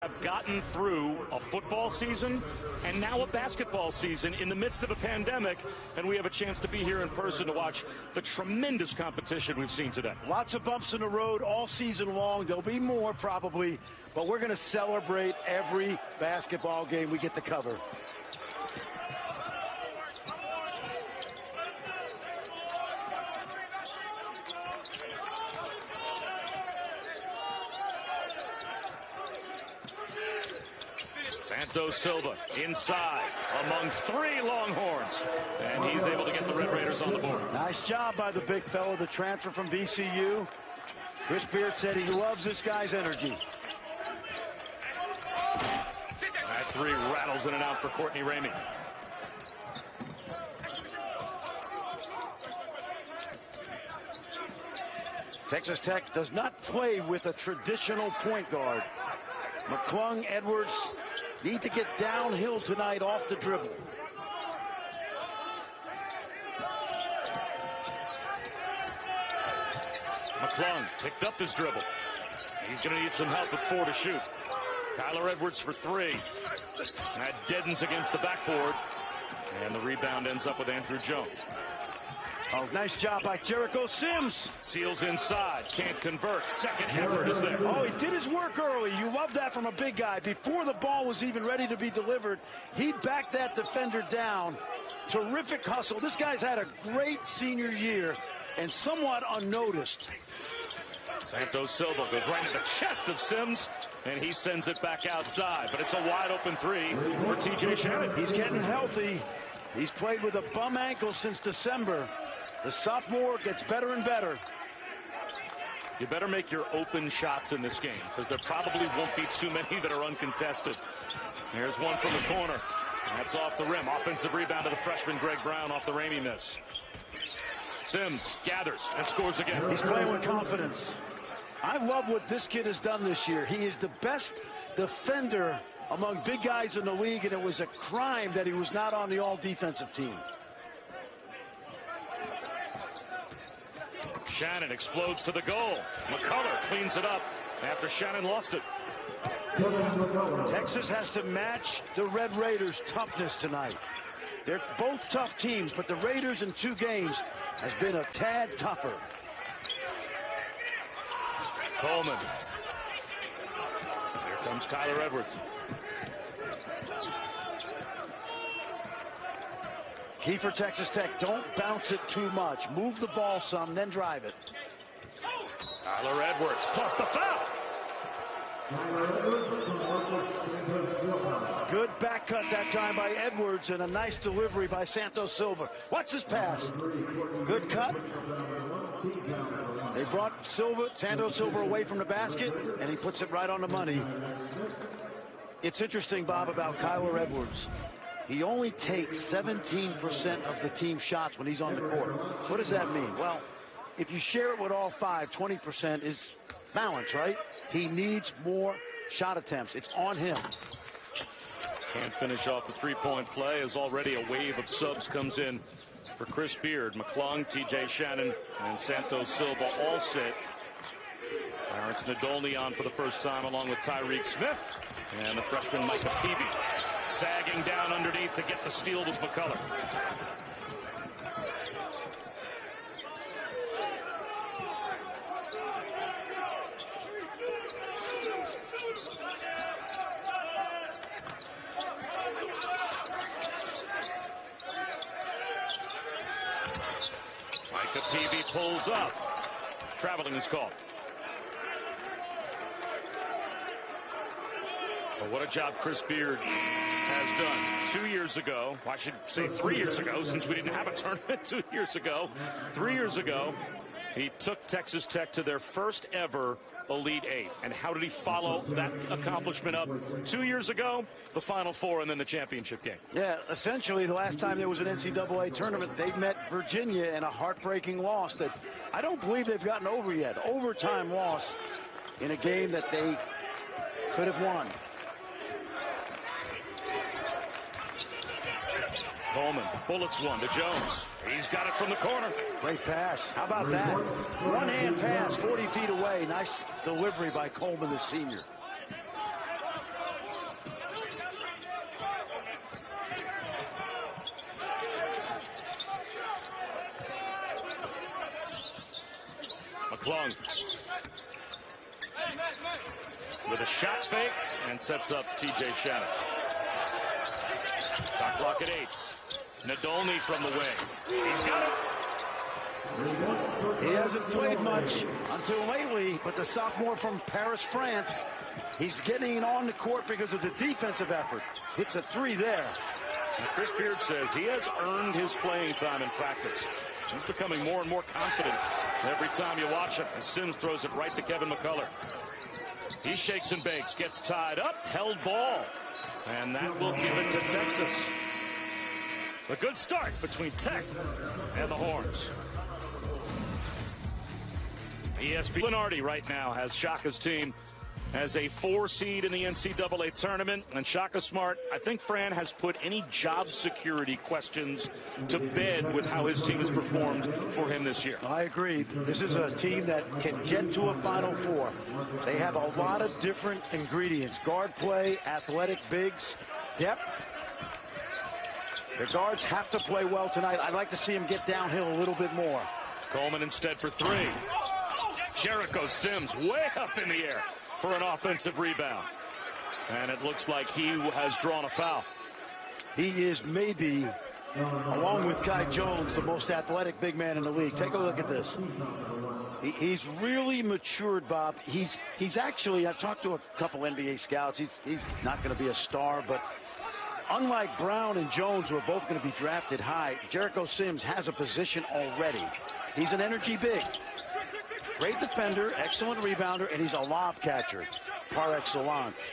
Have gotten through a football season and now a basketball season in the midst of a pandemic, and we have a chance to be here in person to watch the tremendous competition we've seen today. Lots of bumps in the road all season long. There'll be more probably, but we're going to celebrate every basketball game we get to cover. Santos Silva inside among three Longhorns, and he's able to get the Red Raiders on the board. Nice job by the big fella, the transfer from VCU. Chris Beard said he loves this guy's energy. That three rattles in and out for Courtney Ramey. Texas Tech does not play with a traditional point guard. McClung, Edwards need to get downhill tonight off the dribble. McClung picked up his dribble. He's going to need some help with 4 to shoot. Kyler Edwards for 3. That deadens against the backboard. And the rebound ends up with Andrew Jones. Oh, nice job by Jericho Sims. Seals inside, can't convert. Second effort is there. Oh, he did his work early. You love that from a big guy. Before the ball was even ready to be delivered, he backed that defender down. Terrific hustle. This guy's had a great senior year and somewhat unnoticed. Santos Silva goes right into the chest of Sims, and he sends it back outside. But it's a wide open 3 for TJ Shannon. He's getting healthy. He's played with a bum ankle since December. The sophomore gets better and better. You better make your open shots in this game, because there probably won't be too many that are uncontested. Here's one from the corner. That's off the rim. Offensive rebound to the freshman Greg Brown off the Ramey miss. Sims gathers and scores again. He's playing with confidence. I love what this kid has done this year. He is the best defender among big guys in the league, and it was a crime that he was not on the all-defensive team. Shannon explodes to the goal. McCullough cleans it up after Shannon lost it. Texas has to match the Red Raiders' toughness tonight. They're both tough teams, but the Raiders in 2 games has been a tad tougher. Coleman. Here comes Kyler Edwards. Key for Texas Tech, don't bounce it too much. Move the ball some, then drive it. Kyler Edwards plus the foul. Good back cut that time by Edwards, and a nice delivery by Santos Silva. Watch this pass. Good cut. They brought Santos Silva away from the basket, and he puts it right on the money. It's interesting, Bob, about Kyler Edwards. He only takes 17% of the team shots when he's on the court. What does that mean? Well, if you share it with all 5, 20% is balance, right? He needs more shot attempts. It's on him. Can't finish off the three-point play as already a wave of subs comes in for Chris Beard. McClung, TJ Shannon, and Santos Silva all sit. Lawrence Nadolny on for the first time along with Tyreek Smith. And the freshman Micah Peavy sagging down underneath to get the steal with McCullough. Micah Peavy pulls up. Traveling is called. But what a job Chris Beard has done. 2 years ago, well, I should say 3 years ago, since we didn't have a tournament 2 years ago. 3 years ago, he took Texas Tech to their first ever Elite Eight. And how did he follow that accomplishment up? 2 years ago, the Final Four and then the championship game. Yeah, essentially the last time there was an NCAA tournament, they met Virginia in a heartbreaking loss that I don't believe they've gotten over yet. Overtime loss in a game that they could have won. Coleman bullets one to Jones. He's got it from the corner. Great pass. How about that? One-hand pass, 40 feet away. Nice delivery by Coleman, the senior. McClung with a shot fake and sets up TJ Shannon. Shot clock at 8. Nadolny from the wing. He's got it. He hasn't played much until lately, but the sophomore from Paris, France, he's getting on the court because of the defensive effort. Hits a 3 there. And Chris Beard says he has earned his playing time in practice. He's becoming more and more confident every time you watch him. As Sims throws it right to Kevin McCullough. He shakes and bakes, gets tied up, held ball. And that will give it to Texas. A good start between Tech and the Horns. ESPN Lenardi right now has Shaka's team as a 4 seed in the NCAA tournament. And Shaka Smart, I think Fran has put any job security questions to bed with how his team has performed for him this year. I agree. This is a team that can get to a Final Four. They have a lot of different ingredients. Guard play, athletic bigs, depth. The guards have to play well tonight. I'd like to see them get downhill a little bit more. Coleman instead for 3. Jericho Sims way up in the air for an offensive rebound. And it looks like he has drawn a foul. He is maybe, along with Kai Jones, the most athletic big man in the league. Take a look at this. He's really matured, Bob. He's actually, I've talked to a couple NBA scouts. He's not going to be a star, but unlike Brown and Jones, who are both going to be drafted high, Jericho Sims has a position already. He's an energy big. Great defender, excellent rebounder, and he's a lob catcher par excellence.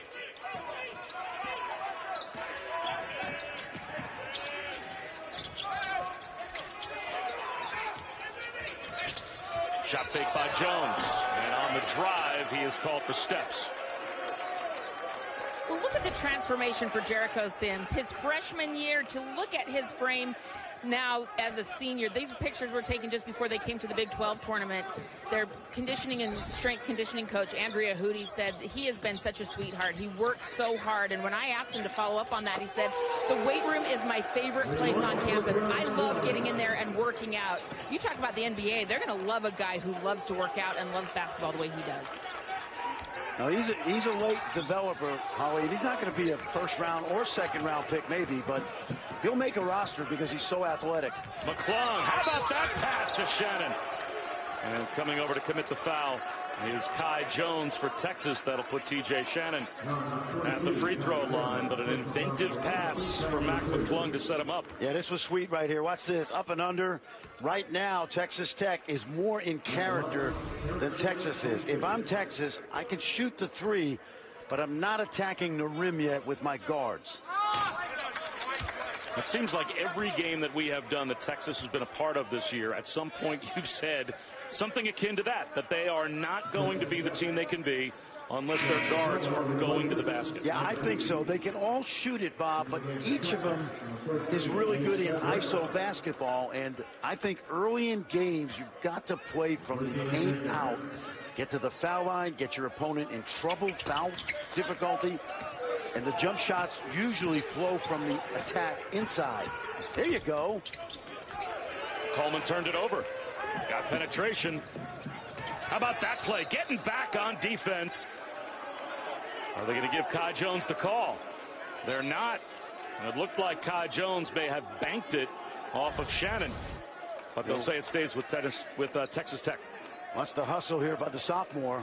Shot fake by Jones. And on the drive, he is called for steps. Well, look at the transformation for Jericho Sims. His freshman year, to look at his frame now as a senior. These pictures were taken just before they came to the Big 12 tournament. Their conditioning and strength conditioning coach, Andrea Hootie, said he has been such a sweetheart. He works so hard. And when I asked him to follow up on that, he said, the weight room is my favorite place on campus. I love getting in there and working out. You talk about the NBA, they're going to love a guy who loves to work out and loves basketball the way he does. Now, he's a late developer, Holly, and he's not going to be a first-round or second-round pick, maybe, but he'll make a roster because he's so athletic. McClung, how about that pass to Shannon? And coming over to commit the foul is Kai Jones for Texas. That'll put TJ Shannon at the free throw line, but an inventive pass for Mac McClung to set him up. Yeah, this was sweet right here. Watch this, up and under. Right now, Texas Tech is more in character than Texas is. If I'm Texas, I can shoot the 3, but I'm not attacking the rim yet with my guards. It seems like every game that we have done that Texas has been a part of this year, at some point you've said something akin to that they are not going to be the team they can be unless their guards are going to the basket. Yeah, I think so. They can all shoot it, Bob, but each of them is really good in ISO basketball, and I think early in games you've got to play from the paint out. Get to the foul line, get your opponent in trouble, foul difficulty, and the jump shots usually flow from the attack inside. There you go. Coleman turned it over. Got penetration. How about that play? Getting back on defense. Are they going to give Kai Jones the call? They're not. It looked like Kai Jones may have banked it off of Shannon, but they'll say it stays with Texas Tech. Watch the hustle here by the sophomore.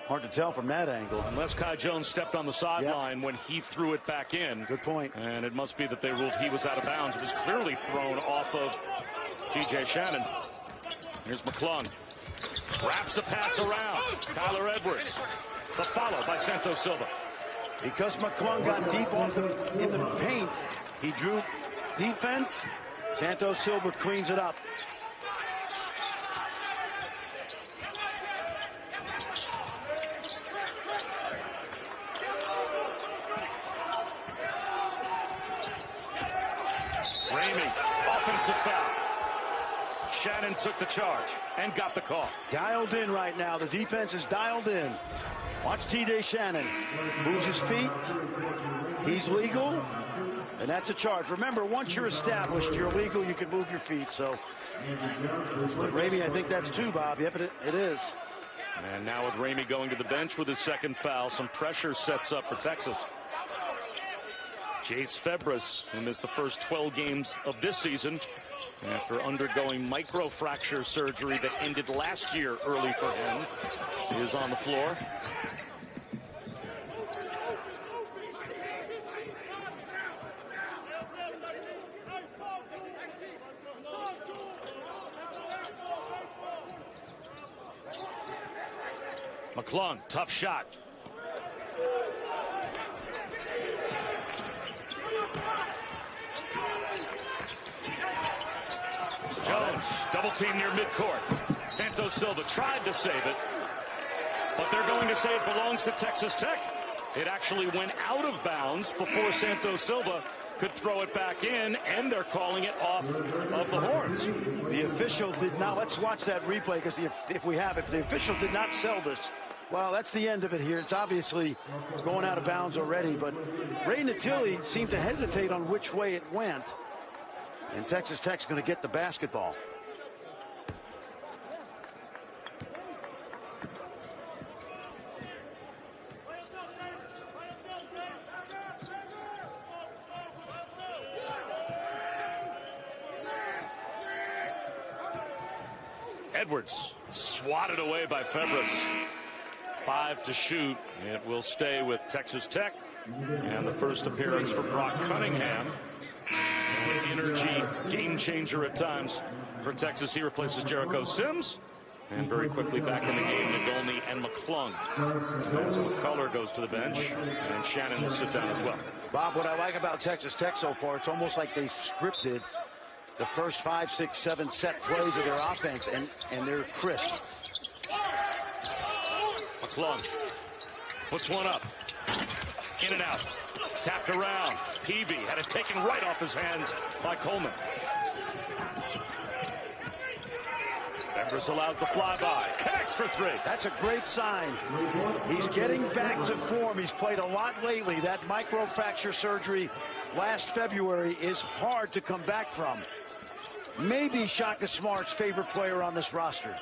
Hard to tell from that angle. Unless Kai Jones stepped on the sideline when he threw it back in. Good point. And it must be that they ruled he was out of bounds. It was clearly thrown off of TJ Shannon. Here's McClung. Wraps a pass around. Kyler Edwards. The follow by Santos Silva. Because McClung got deep in the paint, he drew defense. Santos Silva cleans it up. Ramey, offensive foul. Shannon took the charge and got the call. Dialed in right now. The defense is dialed in. Watch TJ Shannon. Moves his feet. He's legal. And that's a charge. Remember, once you're established, you're legal, you can move your feet. So But Ramey, I think that's two, Bob. Yep, it is. And now with Ramey going to the bench with his second foul, some pressure sets up for Texas. Jace Febres, who missed the first 12 games of this season after undergoing microfracture surgery that ended last year early for him, is on the floor. McClung, tough shot. Jones, double team near midcourt. Santos Silva tried to save it, but they're going to say it belongs to Texas Tech. It actually went out of bounds before Santos Silva could throw it back in, and they're calling it off of the horns. The official did not. Let's watch that replay, because if we have it, the official did not sell this. Well, that's the end of it here. It's obviously going out of bounds already, but Ray Natili seemed to hesitate on which way it went, and Texas Tech's going to get the basketball. Edwards swatted away by Febres. 5 to shoot. It will stay with Texas Tech. And the first appearance for Brock Cunningham. An energy game changer at times for Texas. He replaces Jericho Sims. And very quickly back in the game, Nadolny and McClung. As McCullough goes to the bench, and Shannon will sit down as well. Bob, what I like about Texas Tech so far, it's almost like they scripted the first 5, 6, 7 set plays of their offense, and they're crisp. McClung puts one up. In and out. Tapped around. Peavy had it taken right off his hands by Coleman. Febres allows the flyby. Connects for 3. That's a great sign. He's getting back to form. He's played a lot lately. That microfracture surgery last February is hard to come back from. Maybe Shaka Smart's favorite player on this roster.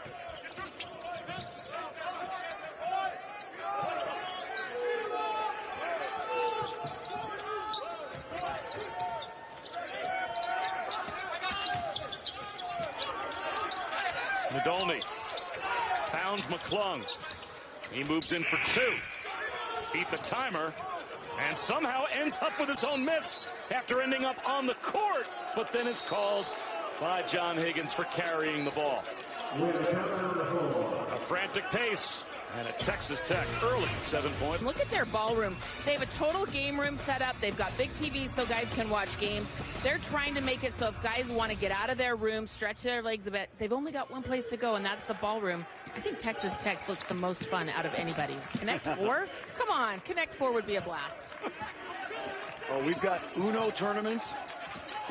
Nadolny found McClung. He moves in for 2. Beat the timer and somehow ends up with his own miss after ending up on the court, but then is called by John Higgins for carrying the ball. A frantic pace and a Texas Tech early 7-point. Look at their ballroom. They have a total game room set up. They've got big TVs so guys can watch games. They're trying to make it so if guys want to get out of their room, stretch their legs a bit, they've only got one place to go, and that's the ballroom. I think Texas Tech looks the most fun out of anybody's. Connect 4? Come on, Connect 4 would be a blast. Well, we've got Uno tournaments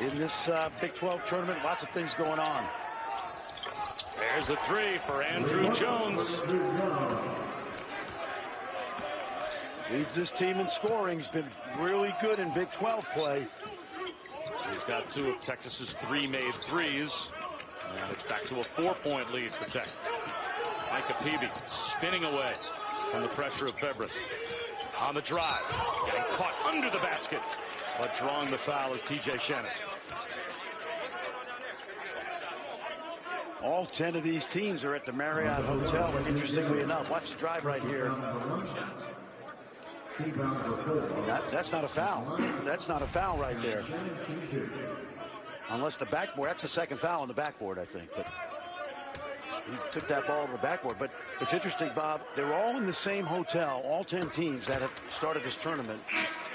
in this Big 12 tournament. Lots of things going on. There's a 3 for Andrew Jones. Leads this team in scoring. He's been really good in Big 12 play. He's got 2 of Texas's 3 made threes. And it's back to a 4-point lead for Tech. Micah Peavy spinning away from the pressure of Febres. On the drive, getting caught under the basket, but drawing the foul is TJ Shannon. All 10 of these teams are at the Marriott Hotel, and interestingly enough, watch the drive right here. That's not a foul. That's not a foul right there. Unless the backboard, that's the second foul on the backboard, I think. But he took that ball to the backboard. But it's interesting, Bob, they're all in the same hotel, all 10 teams that have started this tournament.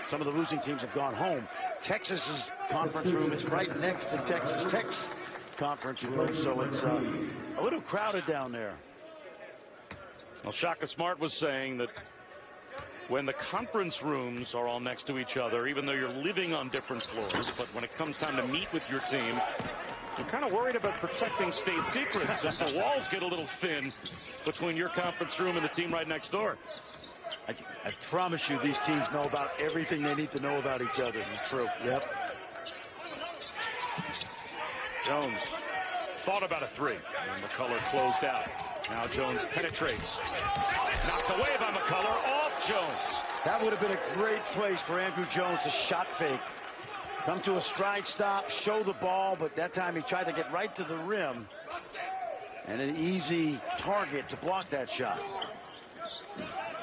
Some of the losing teams have gone home. Texas's conference room is right next to Texas Tech's conference room, so it's a little crowded down there. Well, Shaka Smart was saying that when the conference rooms are all next to each other, even though you're living on different floors, but when it comes time to meet with your team, you're kind of worried about protecting state secrets if the walls get a little thin between your conference room and the team right next door. I promise you these teams know about everything they need to know about each other. It's true. Yep. Jones thought about a three. And McCullough closed out. Now Jones penetrates. Knocked away by McCullough. Off Jones. That would have been a great place for Andrew Jones to shot fake. Come to a stride stop, show the ball, but that time he tried to get right to the rim. And an easy target to block that shot.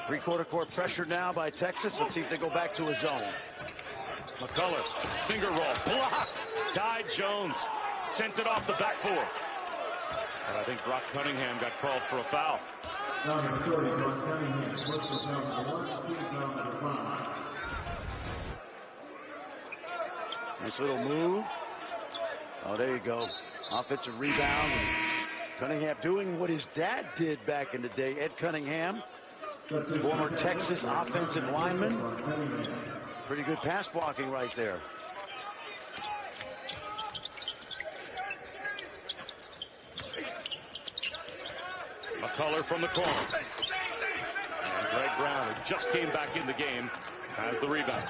Three-quarter court pressure now by Texas. Let's see if they go back to a zone. McCullough, finger roll, blocked. Guy Jones sent it off the backboard. But I think Brock Cunningham got called for a foul. Nice little move. Oh, there you go. Offensive rebound. And Cunningham doing what his dad did back in the day. Ed Cunningham, former Texas offensive lineman. Pretty good pass blocking right there. McCullough from the corner. And Greg Brown, who just came back in the game, has the rebound.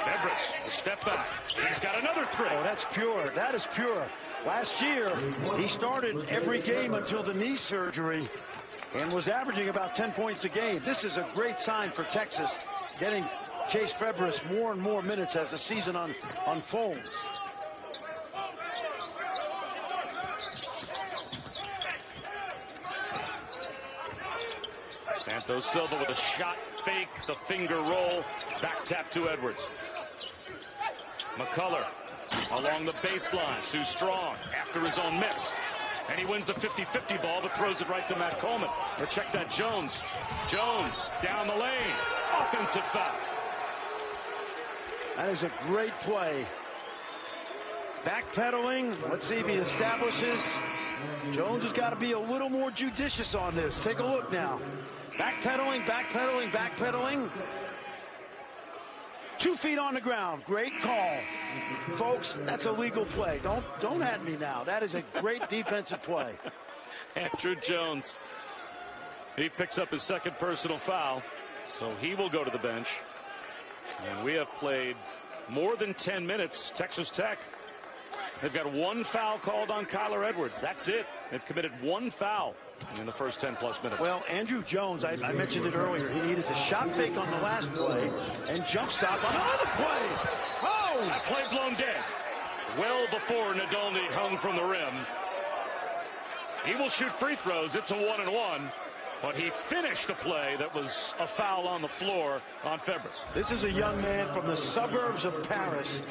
Febres, step back. He's got another three. Oh, that's pure. That is pure. Last year, he started every game until the knee surgery and was averaging about 10 points a game. This is a great sign for Texas, getting Chase Febres more and more minutes as the season unfolds. Santos Silva with a shot fake, the finger roll, back tap to Edwards. McCullough along the baseline, too strong after his own miss. And he wins the 50-50 ball, but throws it right to Matt Coleman. Or check that, Jones. Jones down the lane. Offensive foul. That is a great play. Backpedaling. Let's see if he establishes. Jones has got to be a little more judicious on this. Take a look now. Backpedaling, backpedaling, backpedaling. 2 feet on the ground. Great call. Folks, that's a legal play. Don't at me now. That is a great defensive play. Andrew Jones. He picks up his second personal foul, so he will go to the bench. And we have played more than 10 minutes. Texas Tech, they've got 1 foul called on Kyler Edwards. That's it. They've committed 1 foul in the first 10+ minutes. Well, Andrew Jones, I mentioned it earlier. He needed a shot fake on the last play and jump stop on another play. Oh! That play blown dead. Well before Nadolny hung from the rim. He will shoot free throws. It's a 1-and-1. But he finished a play that was a foul on the floor on Febres. This is a young man from the suburbs of Paris,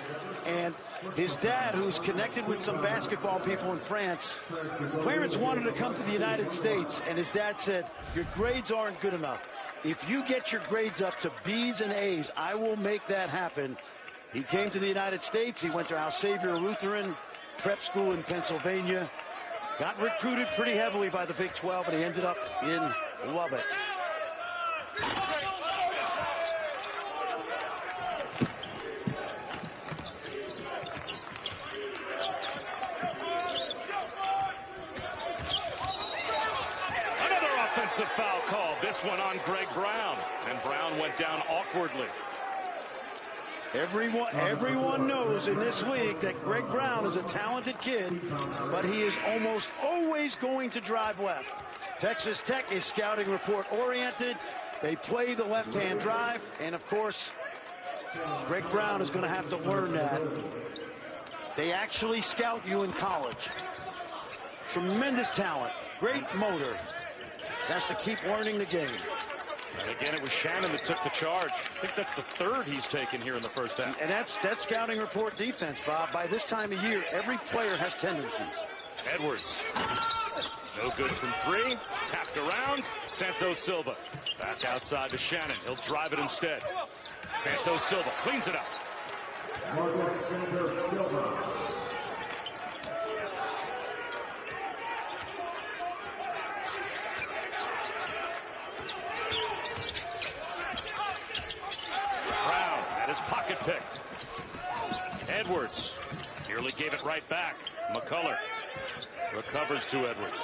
and his dad, who's connected with some basketball people in France, Clarence wanted to come to the United States, and his dad said, your grades aren't good enough. If you get your grades up to B's and A's, I will make that happen. He came to the United States. He went to Our Savior Lutheran Prep School in Pennsylvania. Got recruited pretty heavily by the Big 12, and he ended up in Lubbock. Another offensive foul call. This one on Greg Brown. And Brown went down awkwardly. Everyone knows in this league that Greg Brown is a talented kid, but he is almost always going to drive left. Texas Tech is scouting report oriented. They play the left-hand drive, and of course, Greg Brown is going to have to learn that. They actually scout you in college. Tremendous talent, great motor. Has to keep learning the game. And again, it was Shannon that took the charge. I think that's the 3rd he's taken here in the first half. And that's scouting report defense, Bob. By this time of year, every player has tendencies. Edwards. No good from 3. Tapped around. Santos Silva. Back outside to Shannon. He'll drive it instead. Santos Silva cleans it up. His pocket picked. Edwards nearly gave it right back. McCullough recovers to Edwards.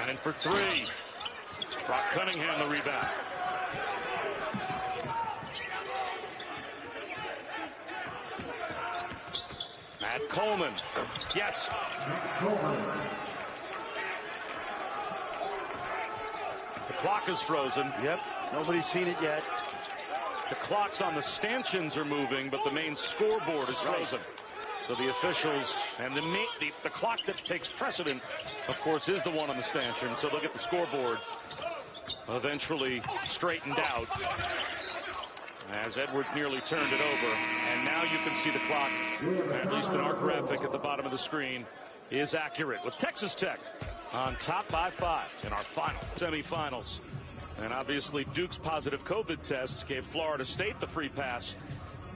Shannon for three. Brock Cunningham the rebound. Matt Coleman. Yes. The clock is frozen. Yep. Nobody's seen it yet. The clocks on the stanchions are moving, but the main scoreboard is frozen. So the officials and the clock that takes precedent, of course, is the one on the stanchion. So they'll get the scoreboard eventually straightened out as Edwards nearly turned it over. And now you can see the clock, at least in our graphic at the bottom of the screen, is accurate with Texas Tech on top by 5 in our final semifinals. And obviously Duke's positive COVID test gave Florida State the free pass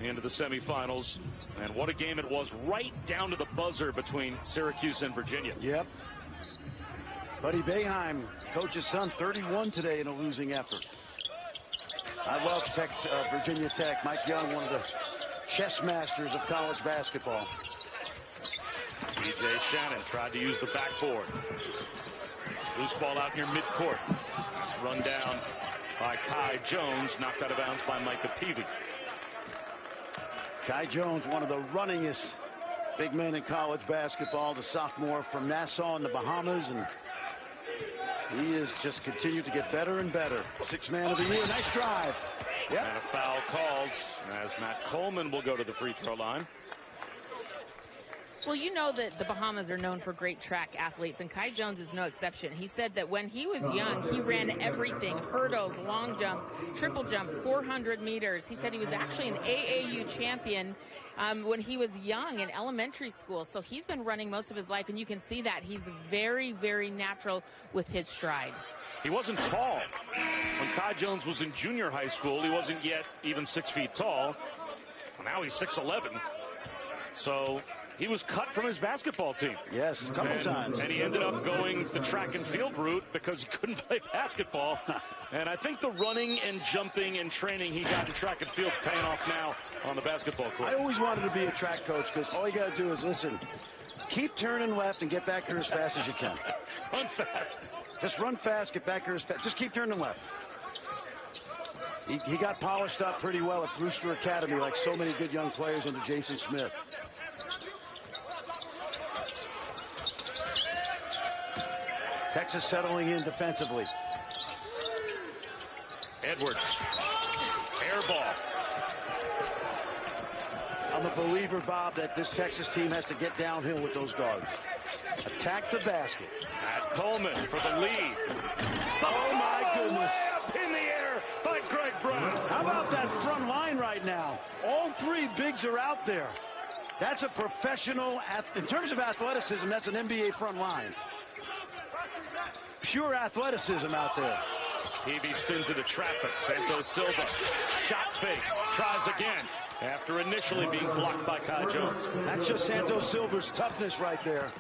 into the semifinals. And what a game it was, right down to the buzzer between Syracuse and Virginia. Yep. Buddy Boeheim, coach's son, 31 today in a losing effort. I love Virginia Tech. Mike Young, one of the chess masters of college basketball. TJ Shannon tried to use the backboard. Loose ball out near midcourt. It's run down by Kai Jones, knocked out of bounds by Micah Peavy. Kai Jones, one of the runningest big men in college basketball, the sophomore from Nassau in the Bahamas, and he has just continued to get better and better. Sixth man of the year. Nice drive. Yep. And a foul called as Matt Coleman will go to the free throw line. Well, you know that the Bahamas are known for great track athletes, and Kai Jones is no exception. He said that when he was young, he ran everything: hurdles, long jump, triple jump, 400 meters. He said he was actually an AAU champion when he was young in elementary school. So he's been running most of his life, and you can see that he's very, very natural with his stride. He wasn't tall. When Kai Jones was in junior high school, he wasn't yet even 6 feet tall. Well, now he's 6'11". So he was cut from his basketball team. Yes, a couple times. And he ended up going the track and field route because he couldn't play basketball. And I think the running and jumping and training he got in track and field is paying off now on the basketball court. I always wanted to be a track coach because all you got to do is listen. Keep turning left and get back here as fast as you can. Run fast. Just run fast, get back here as fast. Just keep turning left. He got polished up pretty well at Brewster Academy, like so many good young players under Jason Smith. Texas settling in defensively. Edwards. Air ball. I'm a believer, Bob, that this Texas team has to get downhill with those guards. Attack the basket. At Coleman for the lead. Oh, my goodness. Up in the air by Greg Brown. How about that front line right now? All three bigs are out there. That's a professional, in terms of athleticism, that's an NBA front line. Pure athleticism out there. Peavy spins into traffic. Santos Silva. Shot fake. Tries again after initially being blocked by Kai Jones. That's just Santos Silva's toughness right there.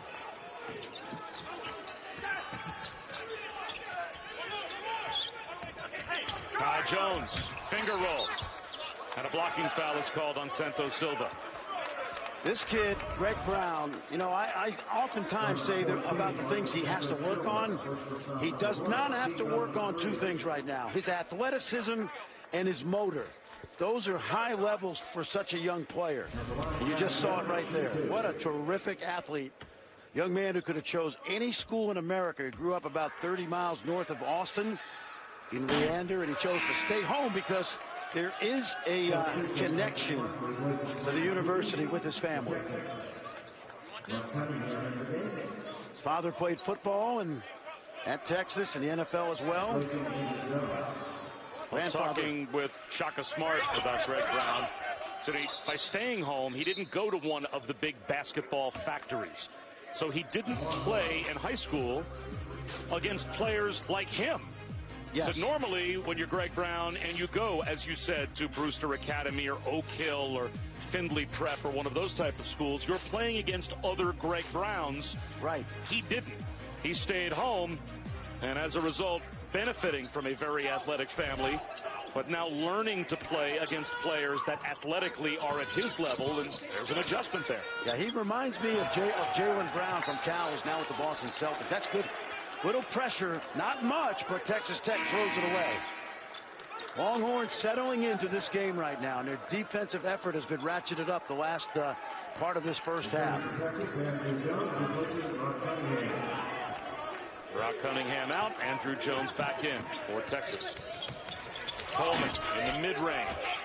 Kai Jones. Finger roll. And a blocking foul is called on Santos Silva. This kid, Greg Brown, you know, I oftentimes say about the things he has to work on. He does not have to work on two things right now: his athleticism and his motor. Those are high levels for such a young player. And you just saw it right there. What a terrific athlete. Young man who could have chose any school in America. He grew up about 30 miles north of Austin in Leander, and he chose to stay home because there is a connection to the university with his family. His father played football at Texas and the NFL as well. I'm talking with Shaka Smart about Greg Brown. So by staying home, he didn't go to one of the big basketball factories. So he didn't play in high school against players like him. Yes. So normally when you're Greg Brown and you go, as you said, to Brewster Academy or Oak Hill or Findlay Prep or one of those type of schools, you're playing against other Greg Browns. Right. He didn't. He stayed home, and as a result, benefiting from a very athletic family, but now learning to play against players that athletically are at his level, and there's an adjustment there. Yeah, he reminds me of Jaylen Brown from Cal, who's now with the Boston Celtics. That's good. Little pressure, not much, but Texas Tech throws it away. Longhorns settling into this game right now, and their defensive effort has been ratcheted up the last part of this first half. Brock Cunningham out. Andrew Jones back in for Texas. Coleman in the mid-range.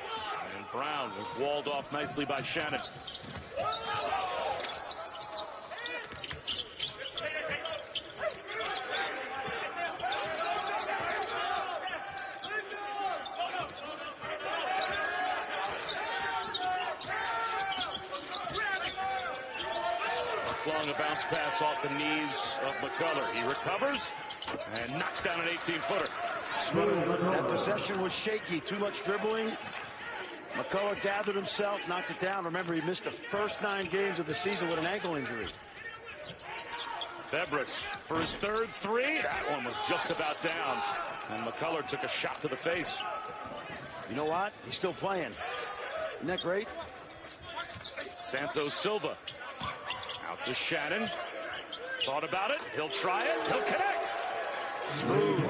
And Brown was walled off nicely by Shannon. A bounce pass off the knees of McCullough. He recovers and knocks down an 18-footer. Smooth. That possession was shaky. Too much dribbling. McCullough gathered himself, knocked it down. Remember, he missed the first 9 games of the season with an ankle injury. Febres for his third three. That one was just about down. And McCullough took a shot to the face. You know what? He's still playing. Isn't that great? Santos Silva. Out to Shannon. Thought about it. He'll try it. He'll connect. Smooth.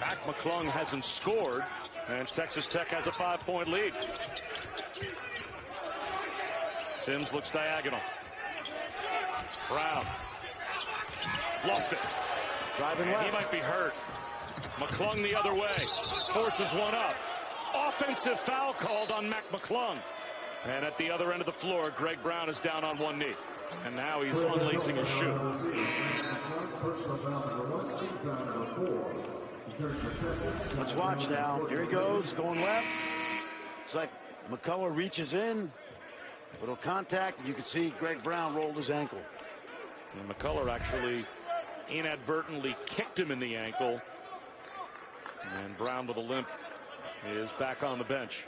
Mac McClung hasn't scored, and Texas Tech has a 5-point lead. Sims looks diagonal. Brown. Lost it. Driving and left. He might be hurt. McClung the other way. Forces one up. Offensive foul called on Mac McClung. And at the other end of the floor, Greg Brown is down on one knee. And now he's unlacing his shoe. Let's watch now. Here he goes, going left. It's like McCullough reaches in. Little contact, and you can see Greg Brown rolled his ankle. And McCullough actually inadvertently kicked him in the ankle. And Brown with a limp is back on the bench.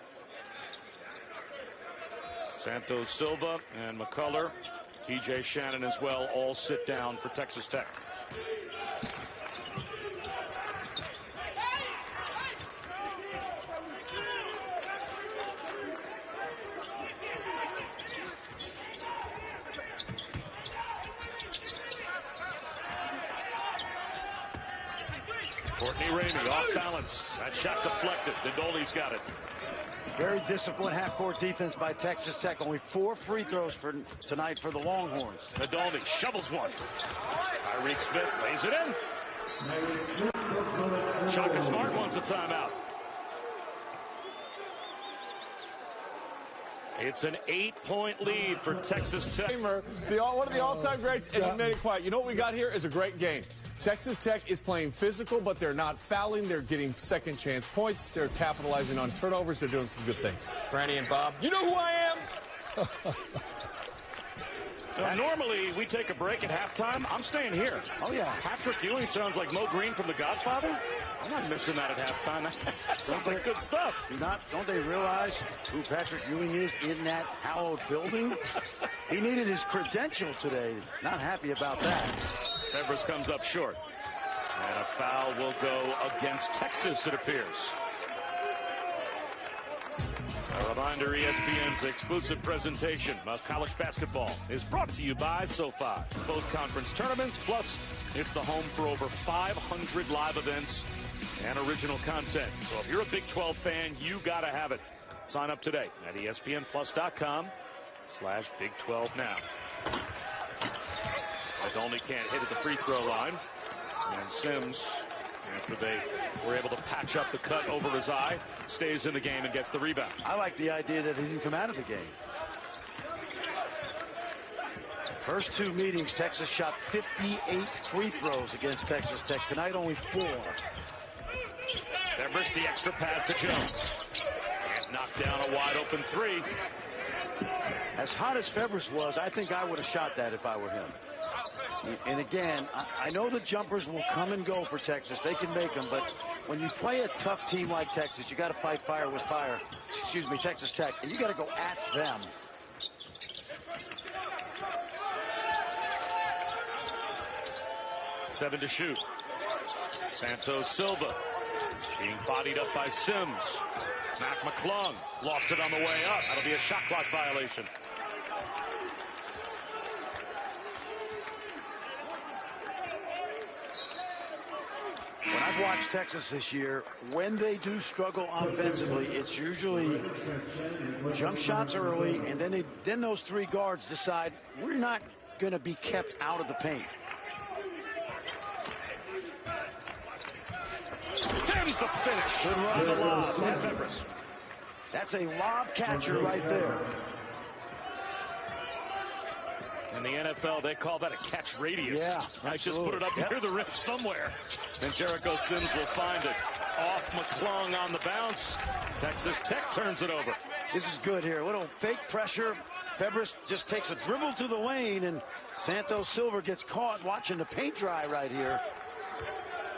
Santos Silva and McCullough, TJ Shannon as well, all sit down for Texas Tech. Courtney Ramey off balance. That shot deflected. Dindoli's got it. Very disciplined half-court defense by Texas Tech. Only 4 free throws for tonight for the Longhorns. Nadolny shovels one. Tyreek Smith lays it in. Shaka Smart wants a timeout. It's an 8-point lead for Texas Tech. One of the all-time greats, and he made it quiet. You know what we got here is a great game. Texas Tech is playing physical, but they're not fouling. They're getting second-chance points. They're capitalizing on turnovers. They're doing some good things. Franny and Bob, you know who I am? Normally, we take a break at halftime. I'm staying here. Oh, yeah. Patrick Ewing sounds like Mo Green from The Godfather. I'm not missing that at halftime. That sounds like good stuff. Don't they realize who Patrick Ewing is in that hallowed building? He needed his credential today. Not happy about that. Febres comes up short. And a foul will go against Texas, it appears. A reminder, ESPN's exclusive presentation of college basketball is brought to you by SoFi. Both conference tournaments, plus it's the home for over 500 live events and original content. So if you're a Big 12 fan, you got to have it. Sign up today at ESPNplus.com/Big 12 now. Nadolny can't hit at the free throw line. And Sims, after they were able to patch up the cut over his eye, stays in the game and gets the rebound. I like the idea that he didn't come out of the game. First 2 meetings, Texas shot 58 free throws against Texas Tech. Tonight, only 4. Febres, the extra pass to Jones. Can't knock down a wide-open 3. As hot as Febres was, I think I would have shot that if I were him. And again, I know the jumpers will come and go for Texas. They can make them, but when you play a tough team like Texas, you got to fight fire with fire. Excuse me, Texas Tech, and you got to go at them. Seven to shoot. Santos Silva Being bodied up by Sims. Mac McClung lost it on the way up. That'll be a shot clock violation. When I've watched Texas this year, when they do struggle offensively, it's usually jump shots early, and then those three guards decide we're not going to be kept out of the paint. Sims the finish. Good run. The lob. Febres. That's a lob catcher right there. In the NFL, they call that a catch radius. Yeah, I just put it up near the rim somewhere. And Jericho Sims will find it. Off McClung on the bounce. Texas Tech turns it over. This is good here. A little fake pressure. Febres just takes a dribble to the lane, and Santos Silva gets caught watching the paint dry right here.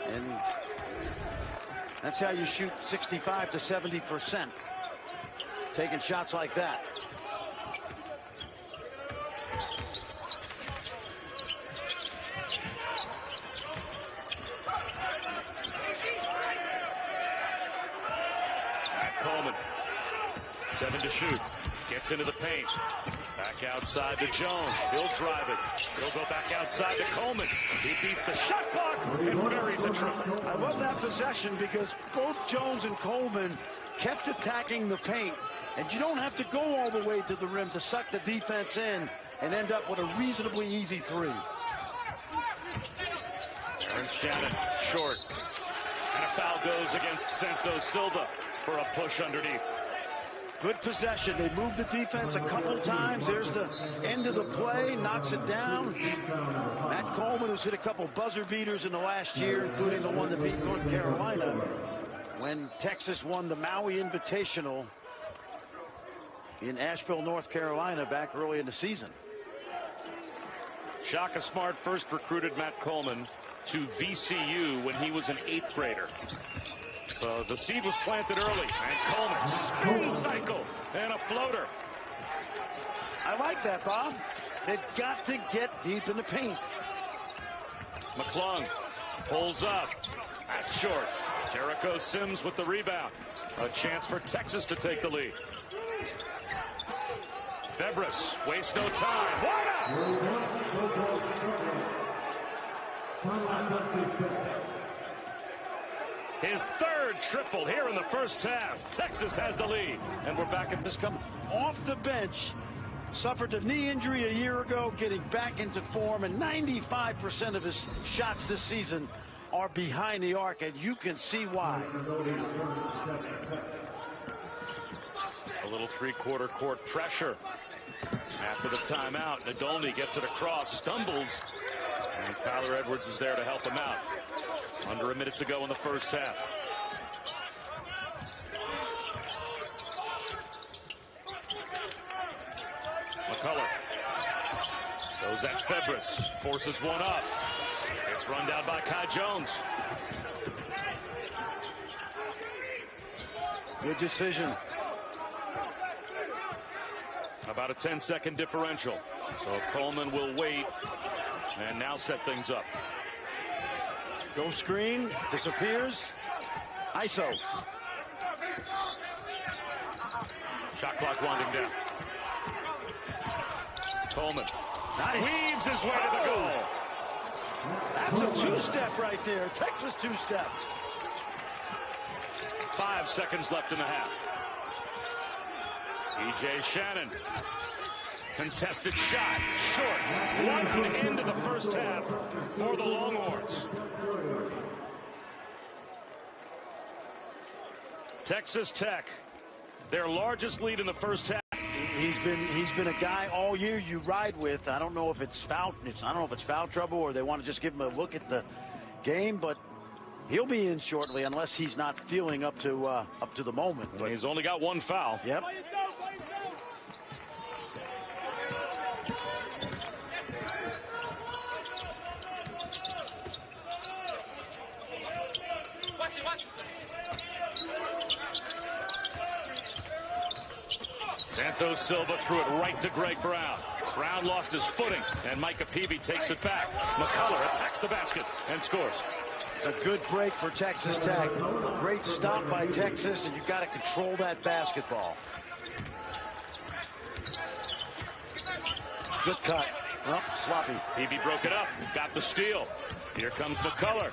And that's how you shoot 65 to 70%. Taking shots like that. Coleman, 7 to shoot, gets into the paint, back outside to Jones, he'll drive it, he'll go back outside to Coleman, he beats the shot clock and buries a triple. I love that possession because both Jones and Coleman kept attacking the paint, and you don't have to go all the way to the rim to suck the defense in and end up with a reasonably easy three. Terrence Shannon, short, and a foul goes against Santos Silva for a push underneath. Good possession. They moved the defense a couple times. There's the end of the play, knocks it down. Matt Coleman, who's hit a couple buzzer beaters in the last year, including the one that beat North Carolina when Texas won the Maui Invitational in Asheville, North Carolina back early in the season. Shaka Smart first recruited Matt Coleman to VCU when he was an 8th grader. So the seed was planted early, and Coleman spin cycle and a floater. I like that, Bob. They've got to get deep in the paint. McClung pulls up. That's short. Jericho Sims with the rebound. A chance for Texas to take the lead. Febres wastes no time. Wide up. His third triple here in the first half. Texas has the lead, and we're back at this. Come off the bench, suffered a knee injury a year ago, getting back into form, and 95% of his shots this season are behind the arc, and you can see why. A little three-quarter court pressure. After the timeout, Nadolny gets it across, stumbles, and Kyler Edwards is there to help him out. Under a minute to go in the first half. McCullough goes at Febres, forces one up. It's run down by Kai Jones. Good decision. About a 10-second differential. So Coleman will wait and now set things up. Go screen, disappears. ISO. Shot clock winding down. Coleman Nice. weaves his way to the goal. That's a two-step right there. Texas two-step. 5 seconds left in the half. TJ Shannon. Contested shot. Short. 1 into the first half for the Longhorns. Texas Tech, their largest lead in the first half. He's been a guy all year you ride with. I don't know if it's foul trouble or they want to just give him a look at the game, but he'll be in shortly unless he's not feeling up to the moment. But he's only got 1 foul. Yep. Santos Silva threw it right to Greg Brown. Brown lost his footing, and Micah Peavy takes it back. McCullough attacks the basket and scores. It's a good break for Texas Tech. Great stop by Texas, and you've got to control that basketball. Good cut. Well, sloppy. Peavy broke it up. Got the steal. Here comes McCullough.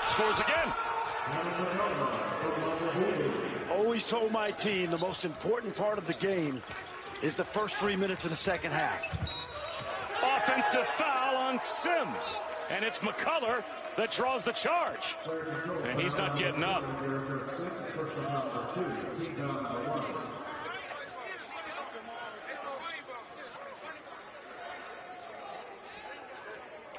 Scores again. Always told my team the most important part of the game is the first 3 minutes of the second half. Offensive foul on Sims. And it's McCullough that draws the charge. And he's not getting up.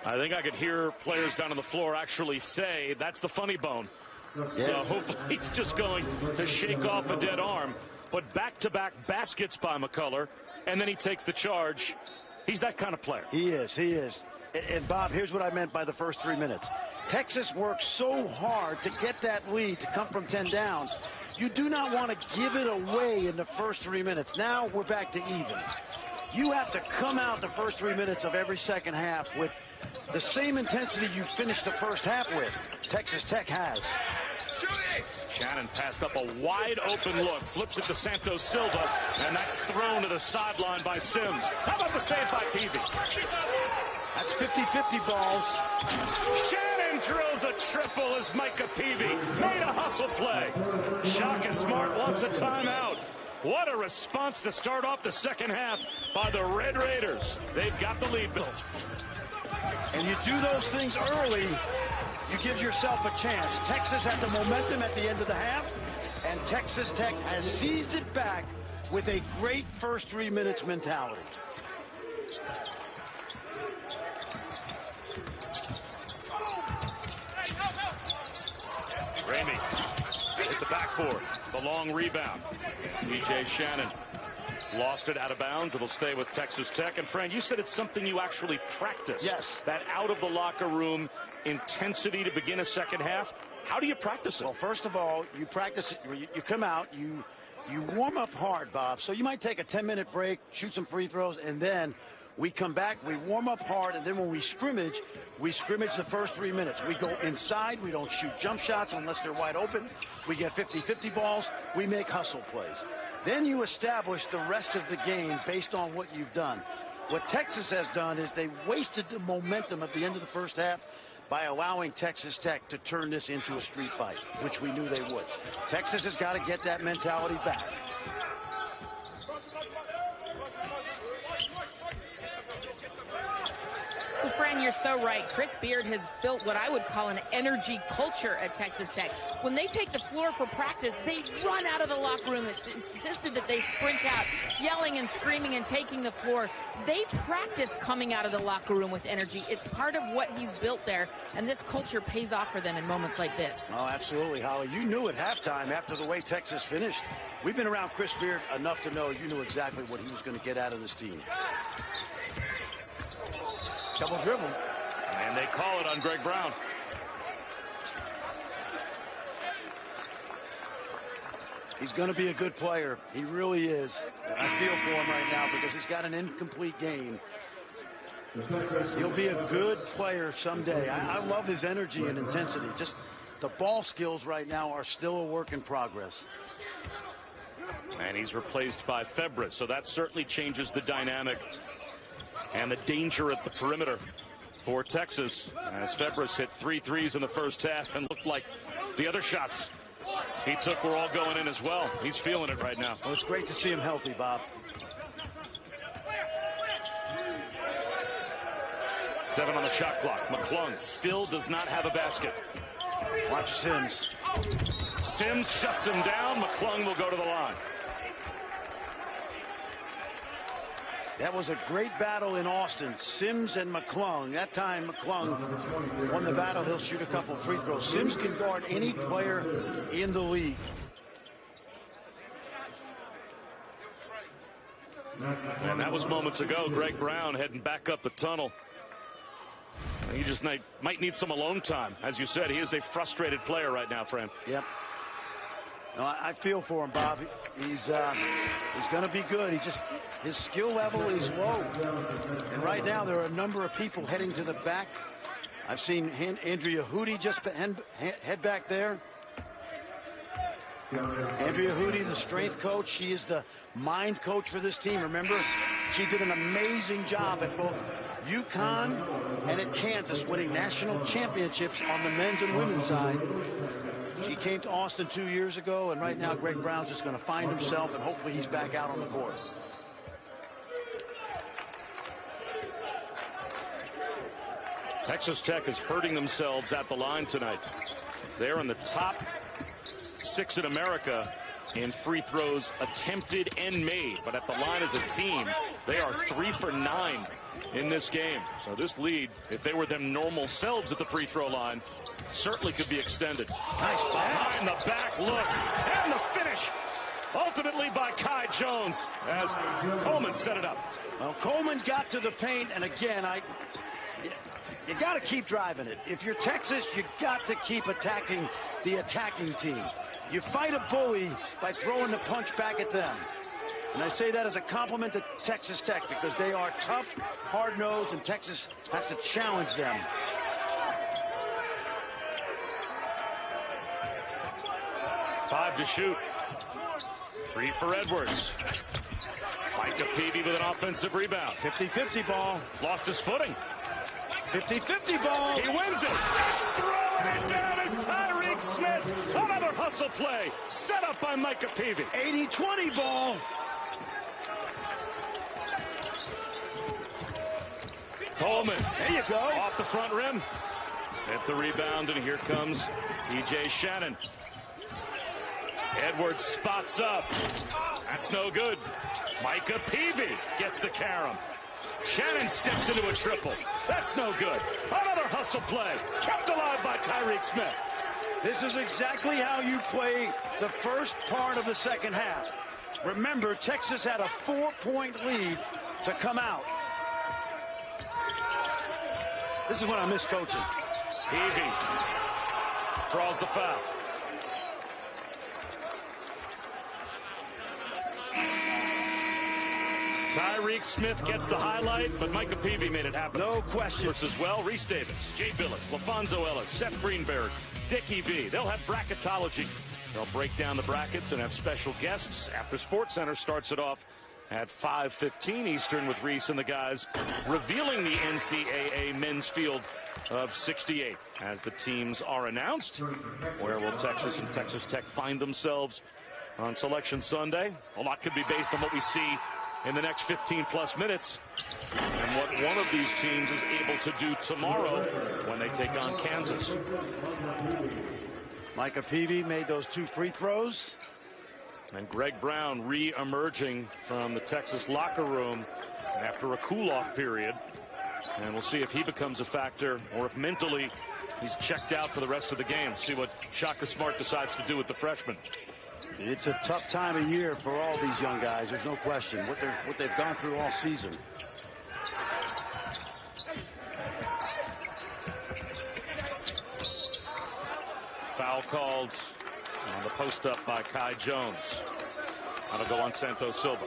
I think I could hear players down on the floor actually say, that's the funny bone. Yeah. So hopefully he's just going to shake off a dead arm. But back-to-back baskets by McCullough, and then he takes the charge. He's that kind of player. He is. He is. And, Bob, here's what I meant by the first 3 minutes. Texas worked so hard to get that lead, to come from 10 down. You do not want to give it away in the first 3 minutes. Now we're back to even. You have to come out the first 3 minutes of every second half with the same intensity you finished the first half with. Texas Tech has. Shannon passed up a wide open look, flips it to Santos Silva, and that's thrown to the sideline by Sims. How about the save by Peavy? That's 50-50 balls. Shannon drills a triple as Micah Peavy made a hustle play. Shaka Smart wants a timeout. What a response to start off the second half by the Red Raiders. They've got the lead, Bill. And you do those things early, you give yourself a chance. Texas had the momentum at the end of the half, and Texas Tech has seized it back with a great first 3 minutes mentality. Ramey hit the backboard. The long rebound. TJ Shannon lost it out of bounds. It'll stay with Texas Tech. And Fran, you said it's something you actually practice. Yes. That out of the locker room intensity to begin a second half. How do you practice it? Well, first of all, you practice it. You come out, you warm up hard, Bob. So you might take a 10-minute break, shoot some free throws, and then we come back, we warm up hard, and then when we scrimmage the first 3 minutes. We go inside, we don't shoot jump shots unless they're wide open. We get 50-50 balls, we make hustle plays. Then you establish the rest of the game based on what you've done. What Texas has done is they wasted the momentum at the end of the first half by allowing Texas Tech to turn this into a street fight, which we knew they would. Texas has got to get that mentality back. Well, Fran, you're so right. Chris Beard has built what I would call an energy culture at Texas Tech. When they take the floor for practice, they run out of the locker room. It's insisted that they sprint out, yelling and screaming and taking the floor. They practice coming out of the locker room with energy. It's part of what he's built there, and this culture pays off for them in moments like this. Oh, absolutely, Holly. You knew at halftime after the way Texas finished. We've been around Chris Beard enough to know you knew exactly what he was going to get out of this team. Double dribble. And they call it on Greg Brown. He's going to be a good player. He really is. I feel for him right now because he's got an incomplete game. He'll be a good player someday. I love his energy and intensity. Just the ball skills right now are still a work in progress. And he's replaced by Febres, so that certainly changes the dynamic and the danger at the perimeter for Texas, as Febres hit 3 threes in the first half and looked like the other shots he took were all going in as well. He's feeling it right now. Well, it's great to see him healthy, Bob. 7 on the shot clock. McClung still does not have a basket. Watch Sims. Sims shuts him down. McClung will go to the line. That was a great battle in Austin. Sims and McClung. That time McClung won the battle. He'll shoot a couple free throws. Sims can guard any player in the league. And that was moments ago. Greg Brown heading back up the tunnel. He just might need some alone time. As you said, he is a frustrated player right now, Fran. Yep. No, I feel for him, Bob. He's going to be good. His skill level is low. And right now there are a number of people heading to the back I've seen Andrea Hootie just head back there. Andrea Hootie, the strength coach. She is the mind coach for this team. Remember, she did an amazing job at both UConn and at Kansas, winning national championships on the men's and women's side. She came to Austin 2 years ago, and right now Greg Brown's just going to find himself, and hopefully he's back out on the court. Texas Tech is hurting themselves at the line tonight. They're in the top 6 in America in free throws attempted and made, but at the line as a team, they are 3 for 9 in this game. So this lead, if they were them normal selves at the free throw line, certainly could be extended. Nice Behind the back look, and the finish, ultimately by Kai Jones, as Coleman set it up. Well, Coleman got to the paint, and again, you got to keep driving it. If you're Texas, you got to keep attacking the attacking team. You fight a bully by throwing the punch back at them. And I say that as a compliment to Texas Tech, because they are tough, hard-nosed, and Texas has to challenge them. Five to shoot. 3 for Edwards. Micah Peavy with an offensive rebound. 50-50 ball. Lost his footing. 50-50 ball. He wins it. Throwing it down is Tyreek Smith. Another hustle play. Set up by Micah Peavy. 80-20 ball. Coleman. There you go. Off the front rim. Smith the rebound, and here comes TJ Shannon. Edwards spots up. That's no good. Micah Peavy gets the carom. Shannon steps into a triple. That's no good. Another hustle play. Kept alive by Tyreek Smith. This is exactly how you play the first part of the second half. Remember, Texas had a 4-point lead to come out. This is when I miss coaching. Peavy draws the foul. Tyreek Smith gets the highlight, but Micah Peavy made it happen. No question. Versus, well, Reese Davis, Jay Billis, LaFonso Ellis, Seth Greenberg, Dickie B. They'll have bracketology. They'll break down the brackets and have special guests after SportsCenter starts it off at 5:15 Eastern with Reese and the guys revealing the NCAA men's field of 68 as the teams are announced. Where will Texas and Texas Tech find themselves on Selection Sunday? A lot could be based on what we see in the next 15-plus minutes and what one of these teams is able to do tomorrow when they take on Kansas. Micah Peavy made those 2 free throws. And Greg Brown re-emerging from the Texas locker room after a cool-off period. And we'll see if he becomes a factor or if mentally he's checked out for the rest of the game. See what Shaka Smart decides to do with the freshman. It's a tough time of year for all these young guys. There's no question what they've gone through all season. Foul called on the post up by Kai Jones. That'll go on Santos Silva.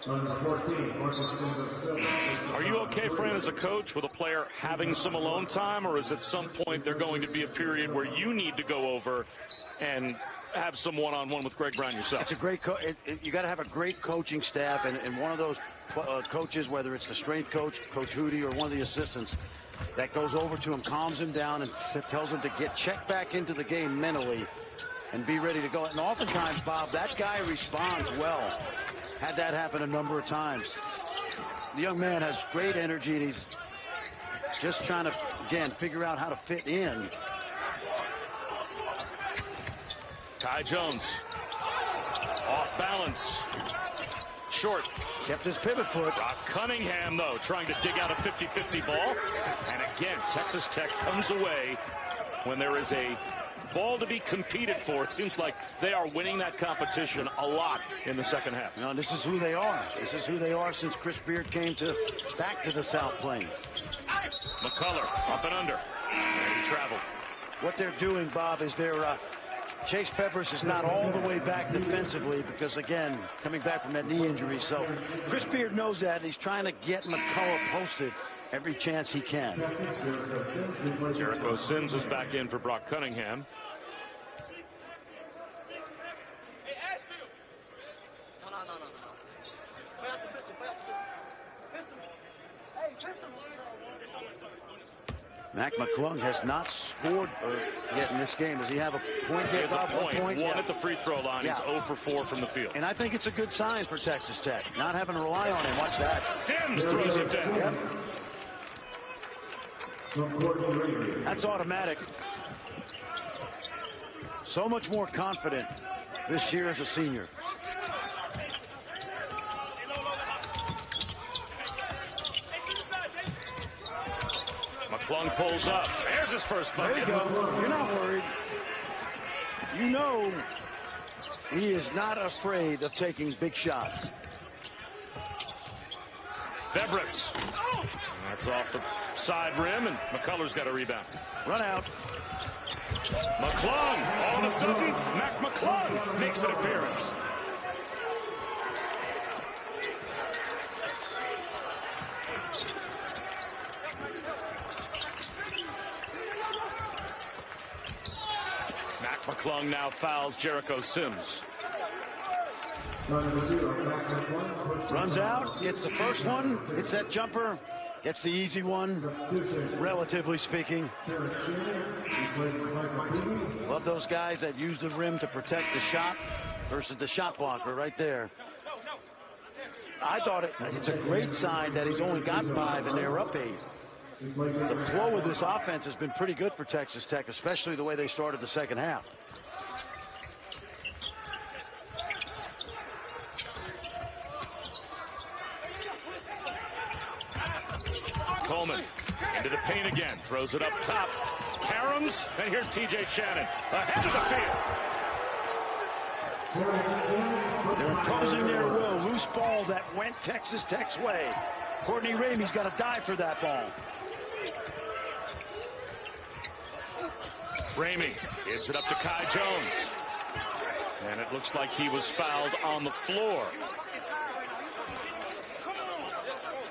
Number 14, Marcus Silva. Are you okay, Fran, as a coach with a player having some alone time, or is at some point there going to be a period where you need to go over and have some one-on-one with Greg Brown yourself? It's a great you got to have a great coaching staff, and one of those coaches, whether it's the strength coach, Coach Hootie, or one of the assistants, that goes over to him, calms him down, and tells him to check back into the game mentally and be ready to go. And oftentimes, Bob, that guy responds well. Had that happen a number of times. The young man has great energy, and he's just trying to, again, figure out how to fit in. Kai Jones off balance, short. Kept his pivot foot. Cunningham, though, trying to dig out a 50-50 ball. And again, Texas Tech comes away when there is a ball to be competed for. It seems like they are winning that competition a lot in the second half. You know, this is who they are. This is who they are since Chris Beard came back to the South Plains. McCullough up and under. And he traveled. What they're doing, Bob, is they're Chase Febres is not all the way back defensively because, again, coming back from that knee injury. So Chris Beard knows that, and he's trying to get McCullough posted every chance he can. Jericho Sims is back in for Brock Cunningham. Mac McClung has not scored yet in this game. Does he have a point? He has a point. One Yeah. at the free throw line. He's 0 for 4 from the field. And I think it's a good sign for Texas Tech, not having to rely on him. Watch that. Sims throws it down. Yep. That's automatic. So much more confident this year as a senior. McClung pulls up. There's his first bucket. There you go. You're not worried. You know he is not afraid of taking big shots. Febres. That's off the side rim, and McCullough's got a rebound. Run out. McClung. All of a sudden, Mac McClung makes an appearance. Mac McClung now fouls Jericho Sims. Runs out, gets the first one, gets that jumper, gets the easy one, relatively speaking. Love those guys that use the rim to protect the shot versus the shot blocker right there. I thought it's a great sign that he's only got 5 and they're up 8. The flow of this offense has been pretty good for Texas Tech, especially the way they started the second half. Coleman into the paint again, throws it up top. Karams, and here's TJ Shannon ahead of the field. They're imposing their will. Loose ball that went Texas Tech's way. Courtney Ramey's got to dive for that ball. Ramey gives it up to Kai Jones. And it looks like he was fouled on the floor.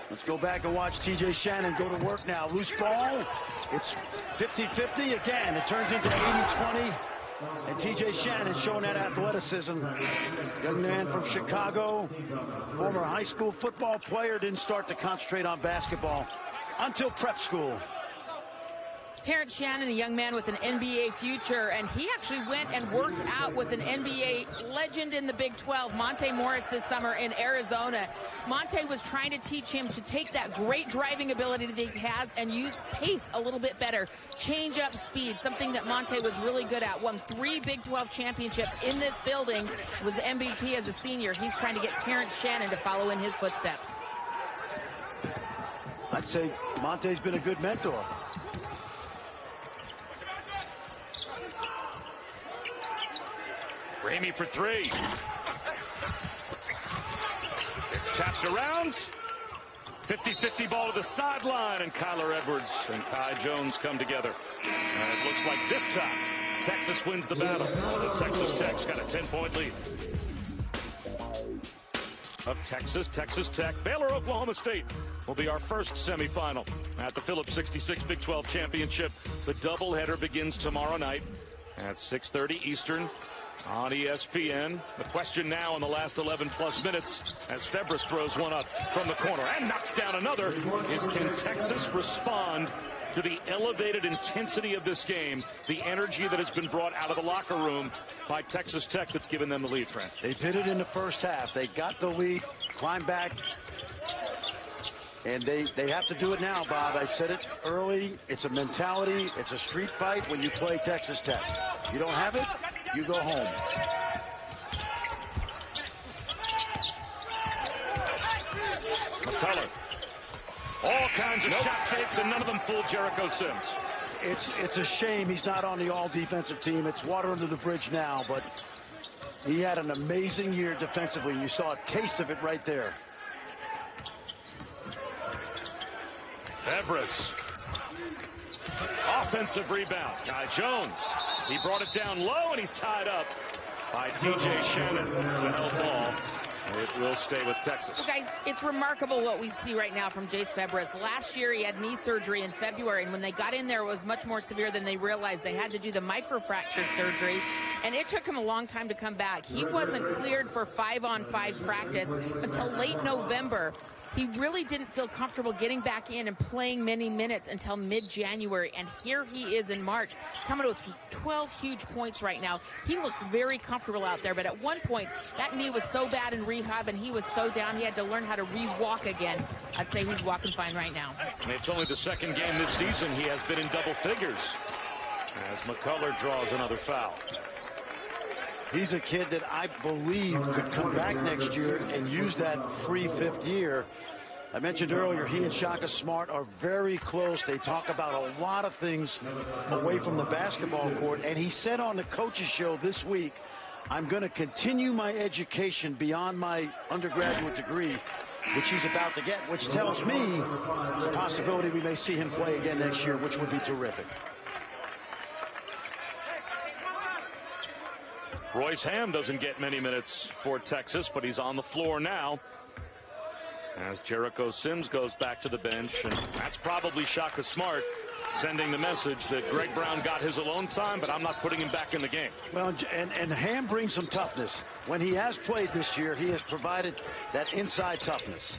Let's go back and watch TJ Shannon go to work now. Loose ball. It's 50-50 again. It turns into 80-20. And TJ Shannon showing that athleticism. Young man from Chicago, former high school football player, didn't start to concentrate on basketball until prep school. Terrence Shannon, a young man with an NBA future, and he actually went and worked out with an NBA legend in the Big 12, Monte Morris, this summer in Arizona. Monte was trying to teach him to take that great driving ability that he has and use pace a little bit better, change up speed, something that Monte was really good at. Won 3 Big 12 championships in this building, was the MVP as a senior. He's trying to get Terrence Shannon to follow in his footsteps. I'd say Monte's been a good mentor. Ramey for 3. It's tapped around. 50-50 ball to the sideline, and Kyler Edwards and Kai Jones come together. And it looks like this time Texas wins the battle. Texas Tech's got a 10-point lead. Of Texas Tech, Baylor, Oklahoma State will be our first semifinal at the Phillips 66 Big 12 Championship. The doubleheader begins tomorrow night at 6:30 Eastern. On ESPN. The question now in the last 11-plus minutes as Febres throws one up from the corner and knocks down another is, can Texas respond to the elevated intensity of this game, the energy that has been brought out of the locker room by Texas Tech that's given them the lead, Frank? They did it in the first half. They got the lead, climbed back, and they have to do it now, Bob. I said it early. It's a mentality. It's a street fight when you play Texas Tech. You don't have it, you go home. McCullough. All kinds of shot fakes, and none of them fooled Jericho Sims. It's a shame he's not on the all-defensive team. It's water under the bridge now, but he had an amazing year defensively. You saw a taste of it right there. Febres. Offensive rebound. Kai Jones. He brought it down low, and he's tied up by TJ Shannon. The held ball It will stay with Texas. Well, guys, it's remarkable what we see right now from Jace Febres. Last year, he had knee surgery in February, and when they got in there, it was much more severe than they realized. They had to do the microfracture surgery, and it took him a long time to come back. He wasn't cleared for 5-on-5 practice until late November. He really didn't feel comfortable getting back in and playing many minutes until mid-January. And here he is in March, coming with 12 huge points right now. He looks very comfortable out there. But at one point, that knee was so bad in rehab and he was so down, he had to learn how to re-walk again. I'd say he's walking fine right now. And it's only the second game this season he has been in double figures as McCullough draws another foul. He's a kid that I believe could come back next year and use that free fifth year. I mentioned earlier, he and Shaka Smart are very close. They talk about a lot of things away from the basketball court. And he said on the coaches show this week, I'm going to continue my education beyond my undergraduate degree, which he's about to get, which tells me the possibility we may see him play again next year, which would be terrific. Royce Ham doesn't get many minutes for Texas, but he's on the floor now as Jericho Sims goes back to the bench, and that's probably Shaka Smart sending the message that Greg Brown got his alone time, but I'm not putting him back in the game. Well, and Ham brings some toughness. When he has played this year, he has provided that inside toughness.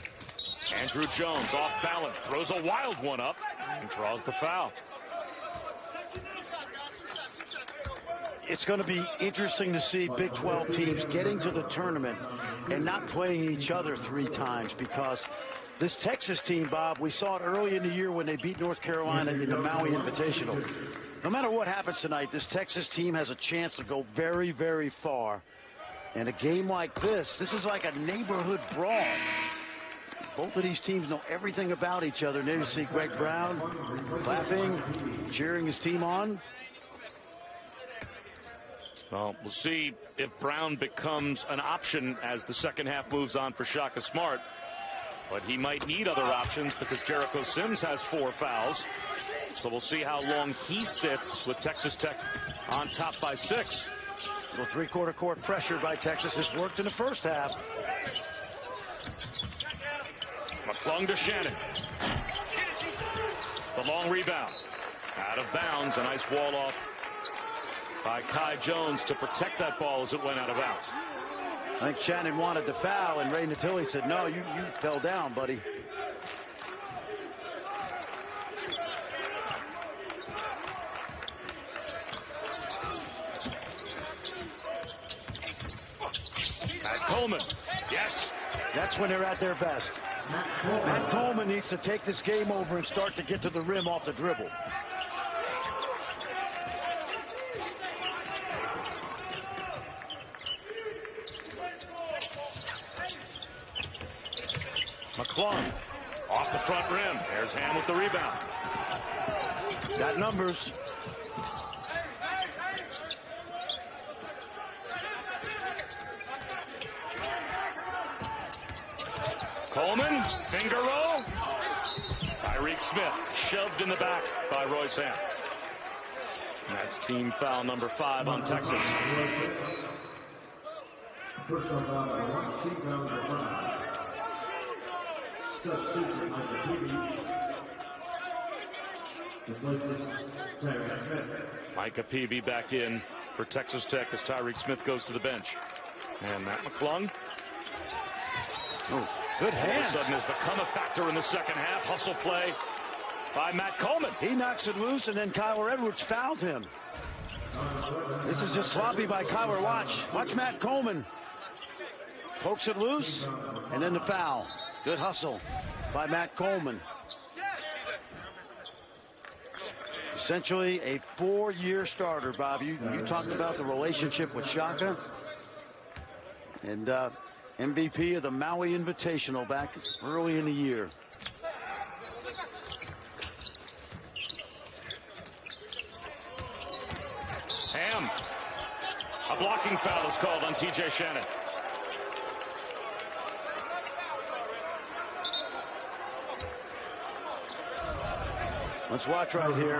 Andrew Jones off balance, throws a wild one up and draws the foul. It's going to be interesting to see Big 12 teams getting to the tournament and not playing each other 3 times, because this Texas team, Bob, we saw it early in the year when they beat North Carolina in the Maui Invitational. No matter what happens tonight, this Texas team has a chance to go very, very far. And a game like this is like a neighborhood brawl. Both of these teams know everything about each other. There you see Greg Brown clapping, cheering his team on. Well, we'll see if Brown becomes an option as the second half moves on for Shaka Smart. But he might need other options because Jericho Sims has 4 fouls. So we'll see how long he sits with Texas Tech on top by 6. Well, 3/4 court pressure by Texas has worked in the first half. McClung to Shannon. The long rebound. Out of bounds. A nice wall off by Kai Jones to protect that ball as it went out of bounds. I think Shannon wanted the foul, and Ray Natili said, no, you fell down, buddy. Matt Coleman. Yes. That's when they're at their best. Matt Coleman needs to take this game over and start to get to the rim off the dribble. McClung off the front rim. There's Ham with the rebound. Got numbers. Coleman, finger roll. Tyreek Smith shoved in the back by Royce Ham. That's team foul number 5 on Texas. First foul by one, team foul number 5. Substitution Micah Peavy. Replaces Tyreek Smith. Micah Peavy back in for Texas Tech as Tyreek Smith goes to the bench. And Matt McClung. Oh, good hands. All of a sudden has become a factor in the second half. Hustle play by Matt Coleman. He knocks it loose, and then Kyler Edwards fouled him. This is just sloppy by Kyler. Watch Matt Coleman. Pokes it loose, and then the foul. Good hustle by Matt Coleman. Essentially a 4-year starter, Bob. You talked about the relationship with Shaka. And MVP of the Maui Invitational back early in the year. Ham. A blocking foul is called on TJ Shannon. Let's watch right here.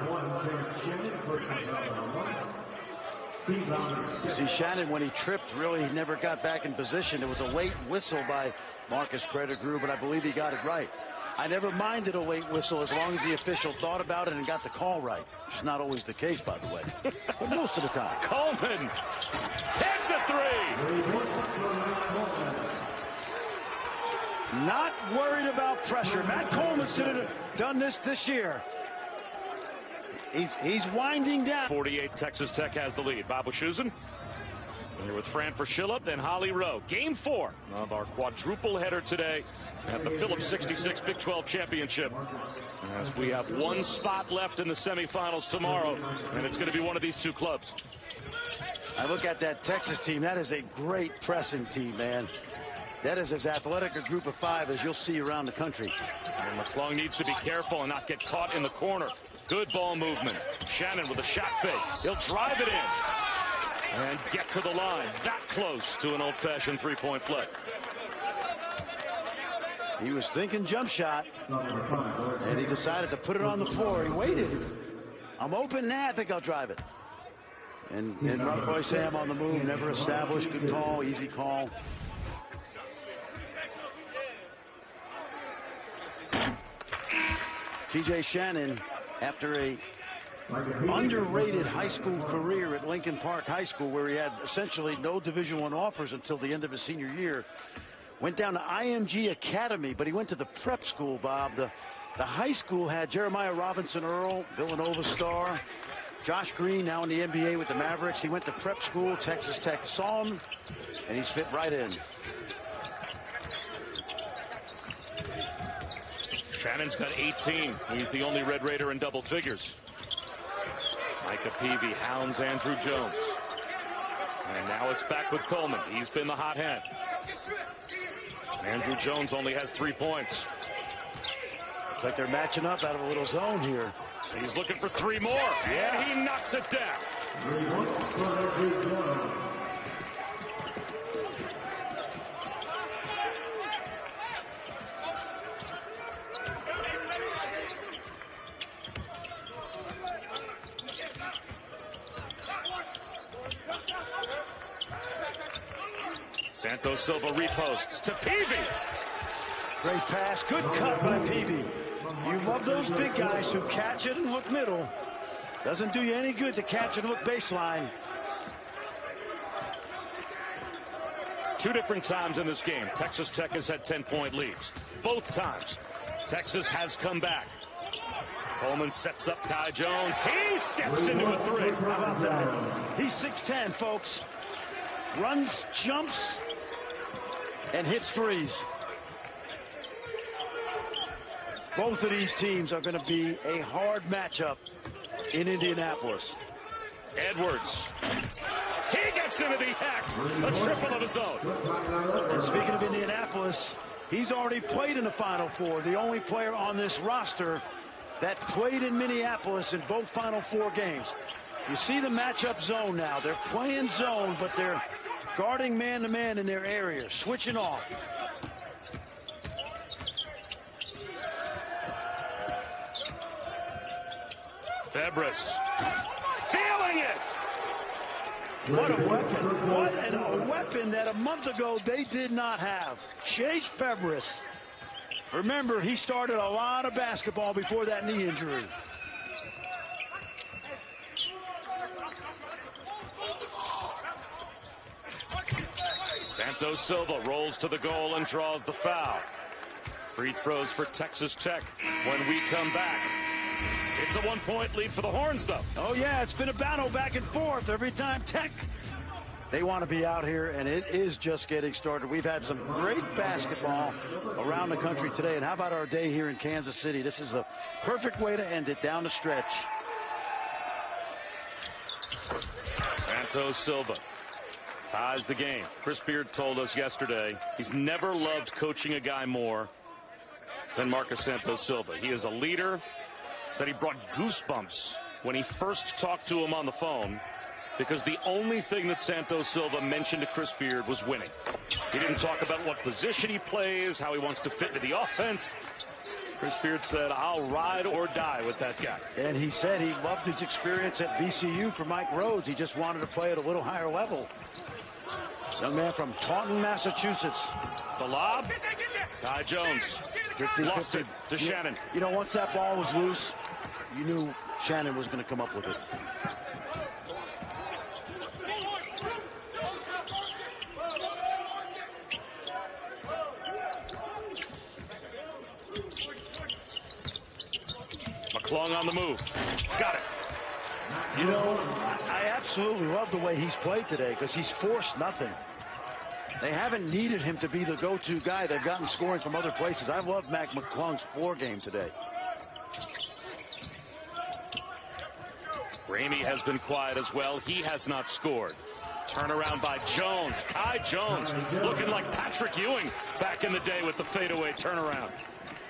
Team foul You six. see, Shannon, when he tripped, really never got back in position. It was a late whistle by Marcus Pettigrew, but I believe he got it right. I never minded a late whistle as long as the official thought about it and got the call right. Which is not always the case, by the way, but most of the time. Coleman hits a three. Not worried about pressure. Matt Coleman should have done this year. He's winding down. 48, Texas Tech has the lead. Bob Wischusen here with Fran Fraschilla, then Holly Rowe. Game 4 of our quadruple header today at the Phillips 66 Big 12 Championship. As we have one spot left in the semifinals tomorrow, and it's going to be one of these two clubs. I look at that Texas team. That is a great pressing team, man. That is as athletic a group of 5 as you'll see around the country. And McClung needs to be careful and not get caught in the corner. Good ball movement. Shannon with a shot fake. He'll drive it in and get to the line. That close to an old-fashioned three-point play. He was thinking jump shot, and he decided to put it on the floor. He waited. I'm open now. I think I'll drive it. And Brother Boy Sam on the move, never established. Good call, easy call. TJ Shannon, after a underrated high school career at Lincoln Park High School, where he had essentially no Division I offers until the end of his senior year, went down to IMG Academy, but he went to the prep school, Bob. The high school had Jeremiah Robinson Earl, Villanova star, Josh Green, now in the NBA with the Mavericks. He went to prep school. Texas Tech saw him, and he's fit right in. Shannon's got 18. He's the only Red Raider in double figures. Micah Peavy hounds Andrew Jones. And now it's back with Coleman. He's been the hot hand. Andrew Jones only has 3 points. Looks like they're matching up out of a little zone here. He's looking for 3 more. Yeah. And he knocks it down. Santos Silva reposts to Peavy. Great pass. Good cut by Peavy. You love those big guys who catch it and look middle. Doesn't do you any good to catch and look baseline. 2 different times in this game, Texas Tech has had 10-point leads. Both times, Texas has come back. Coleman sets up Kai Jones. He steps into a 3. How about that? He's 6'10", folks. Runs, jumps, and hits threes. Both of these teams are going to be a hard matchup in Indianapolis. Edwards. He gets into the act. A triple of his own. And speaking of Indianapolis, he's already played in the Final Four. The only player on this roster that played in Minneapolis in both Final Four games. You see the matchup zone now. They're playing zone, but they're guarding man-to-man in their area, switching off. Febres feeling it. What a weapon. What a weapon that a month ago they did not have. Chase Febres. Remember, he started a lot of basketball before that knee injury. Santos Silva rolls to the goal and draws the foul. Free throws for Texas Tech when we come back. It's a 1-point lead for the Horns, though. Oh, yeah, it's been a battle back and forth every time Tech. They want to be out here, and it is just getting started. We've had some great basketball around the country today. And how about our day here in Kansas City? This is a perfect way to end it down the stretch. Santos Silva ties the game. Chris Beard told us yesterday he's never loved coaching a guy more than Marcus Santos Silva. He is a leader. Said he brought goosebumps when he first talked to him on the phone because the only thing that Santos Silva mentioned to Chris Beard was winning. He didn't talk about what position he plays, how he wants to fit into the offense. Chris Beard said, "I'll ride or die with that guy." And he said he loved his experience at VCU for Mike Rhodes. He just wanted to play at a little higher level. Young man from Taunton, Massachusetts. The lob. Ty Jones. Lost it to Shannon. You know, once that ball was loose, you knew Shannon was going to come up with it. McClung on the move. Got it. You know, I absolutely love the way he's played today because he's forced nothing. They haven't needed him to be the go-to guy. They've gotten scoring from other places. I love Mac McClung's floor game today. Ramey has been quiet as well. He has not scored. Turnaround by Jones. Ty Jones looking like Patrick Ewing back in the day with the fadeaway turnaround.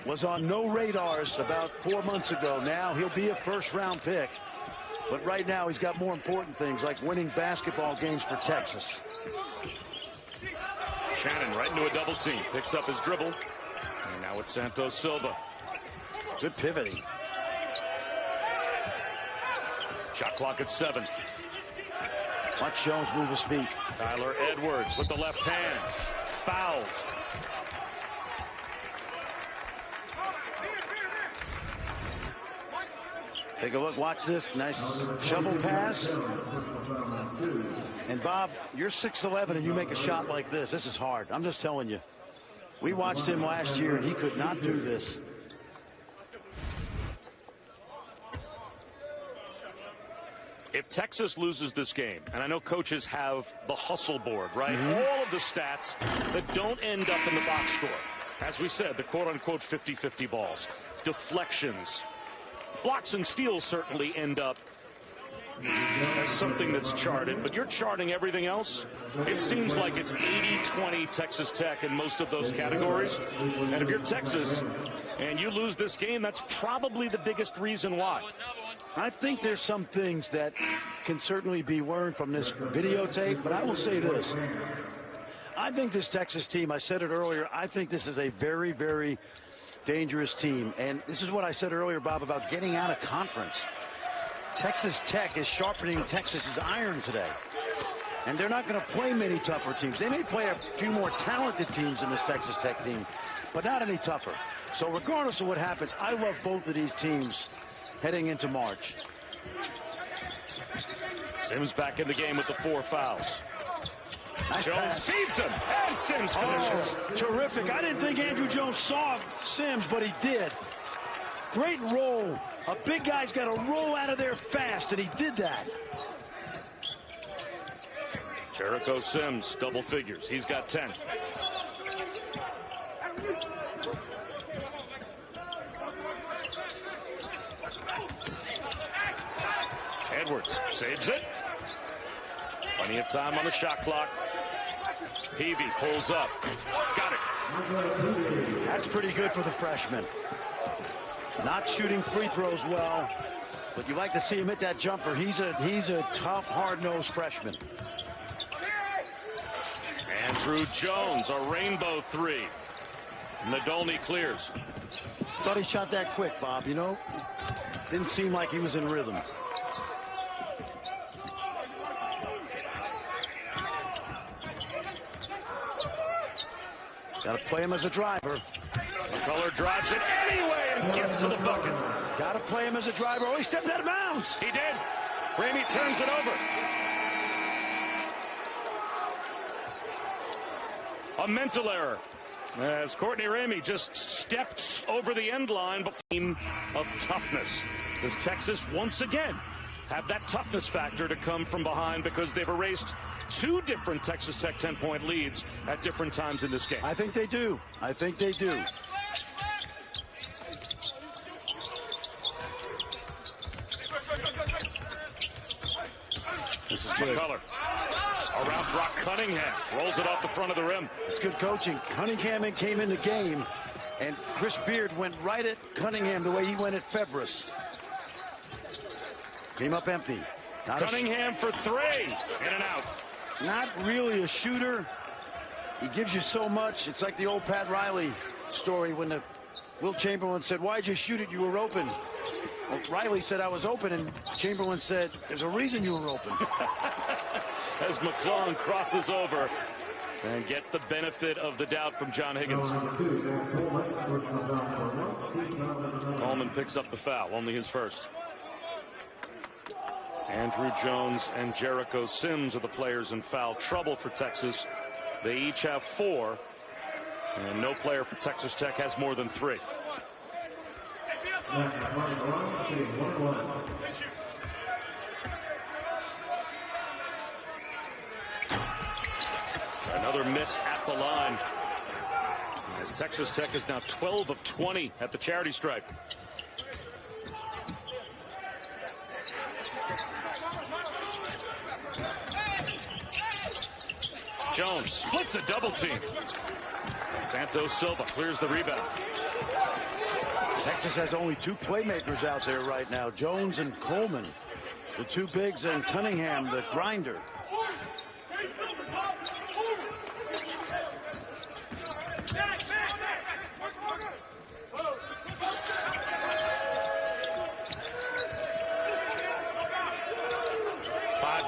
Was on no radars about 4 months ago. Now he'll be a first-round pick. But right now he's got more important things like winning basketball games for Texas. Shannon right into a double team. Picks up his dribble. And now it's Santos Silva. Good pivoting. Shot clock at 7. Watch Jones move his feet. Tyler Edwards with the left hand. Fouled. Take a look. Watch this. Nice shovel pass. And Bob, you're 6'11" and you make a shot like this. This is hard. I'm just telling you. We watched him last year and he could not do this. If Texas loses this game, and I know coaches have the hustle board, right? All of the stats that don't end up in the box score. As we said, the quote-unquote 50-50 balls. Deflections. Blocks and steals certainly end up as something that's charted, but you're charting everything else. It seems like it's 80-20 Texas Tech in most of those categories. And if you're Texas and you lose this game, that's probably the biggest reason why. I think there's some things that can certainly be learned from this videotape, but I will say this. I think this Texas team, I said it earlier, I think this is a very, very dangerous team. And this is what I said earlier, Bob, about getting out of conference. Texas Tech is sharpening Texas's iron today. And they're not going to play many tougher teams. They may play a few more talented teams in this Texas Tech team, but not any tougher. So regardless of what happens, I love both of these teams heading into March. Sims back in the game with the 4 fouls. Nice Jones pass. feeds him, and Sims finishes. Terrific. I didn't think Andrew Jones saw Sims, but he did. Great roll. A big guy's got to roll out of there fast, and he did that. Jericho Sims, double figures. He's got 10. Edwards saves it. Plenty of time on the shot clock. Peavy pulls up. Got it. That's pretty good for the freshman. Not shooting free throws well, but you like to see him hit that jumper. He's a tough, hard-nosed freshman. Andrew Jones, a rainbow 3. Nadolny clears. Thought he shot that quick, Bob, you know? Didn't seem like he was in rhythm. Got to play him as a driver. McCullough drives it anyway and gets to the bucket. Got to play him as a driver. Oh, he stepped out of bounds. He did. Ramey turns it over. A mental error as Courtney Ramey just stepped over the end line of toughness. Does Texas once again have that toughness factor to come from behind because they've erased 2 different Texas Tech 10-point leads at different times in this game? I think they do. I think they do. This is good. McCullough around Brock Cunningham. Rolls it off the front of the rim. It's good coaching. Cunningham came in the game, and Chris Beard went right at Cunningham the way he went at Febris. Came up empty. Cunningham for 3. In and out. Not really a shooter. He gives you so much. It's like the old Pat Riley story when the Will Chamberlain said, "Why'd you shoot it? You were open." Well, Riley said, "I was open," and Chamberlain said, "There's a reason you were open." As McClung crosses over and gets the benefit of the doubt from John Higgins. Coleman picks up the foul, only his first. Andrew Jones and Jericho Sims are the players in foul trouble for Texas. They each have 4, and no player for Texas Tech has more than 3. Another miss at the line, as Texas Tech is now 12 of 20 at the charity stripe. Jones splits a double team. Santos Silva clears the rebound. Texas has only 2 playmakers out there right now, Jones and Coleman. The 2 bigs, and Cunningham, the grinder.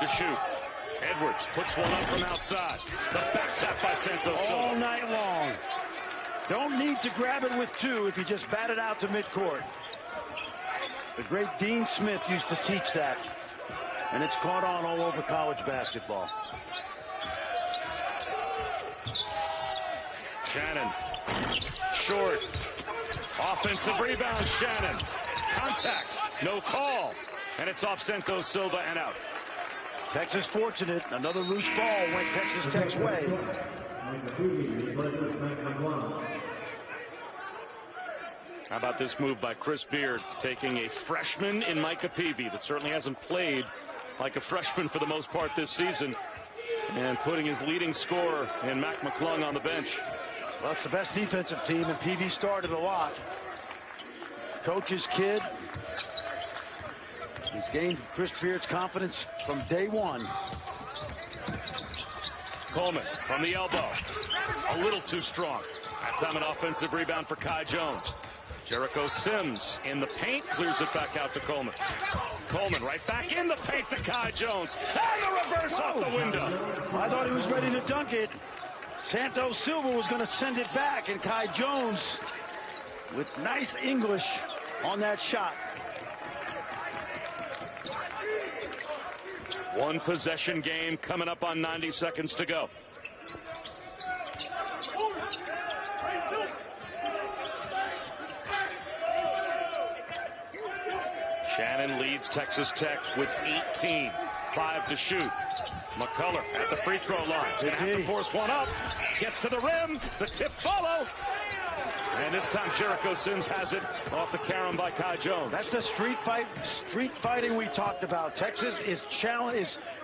To shoot. Edwards puts one up from outside. The back tap by Santos Silva. All night long. Don't need to grab it with 2 if you just bat it out to midcourt. The great Dean Smith used to teach that. And it's caught on all over college basketball. Shannon. Short. Offensive rebound, Shannon. Contact. No call. And it's off Santos Silva and out. Texas fortunate. Another loose ball went Texas Tech's way. How about this move by Chris Beard, taking a freshman in Micah Peavy that certainly hasn't played like a freshman for the most part this season, and putting his leading scorer in Mac McClung on the bench. Well, it's the best defensive team, and Peavy started a lot. Coach's kid. He's gained Chris Beard's confidence from day one. Coleman from the elbow. A little too strong. That time an offensive rebound for Kai Jones. Jericho Sims in the paint, clears it back out to Coleman. Coleman right back in the paint to Kai Jones. And the reverse off the window. I thought he was ready to dunk it. Santos Silva was going to send it back, and Kai Jones with nice English on that shot. One possession game coming up on 90 seconds to go. Shannon leads Texas Tech with 18. 5 to shoot. McCullough at the free throw line. Gonna have to force one up. Gets to the rim. The tip follow. And this time Jericho Sims has it off the carom by Kai Jones. That's the street fighting we talked about. Texas is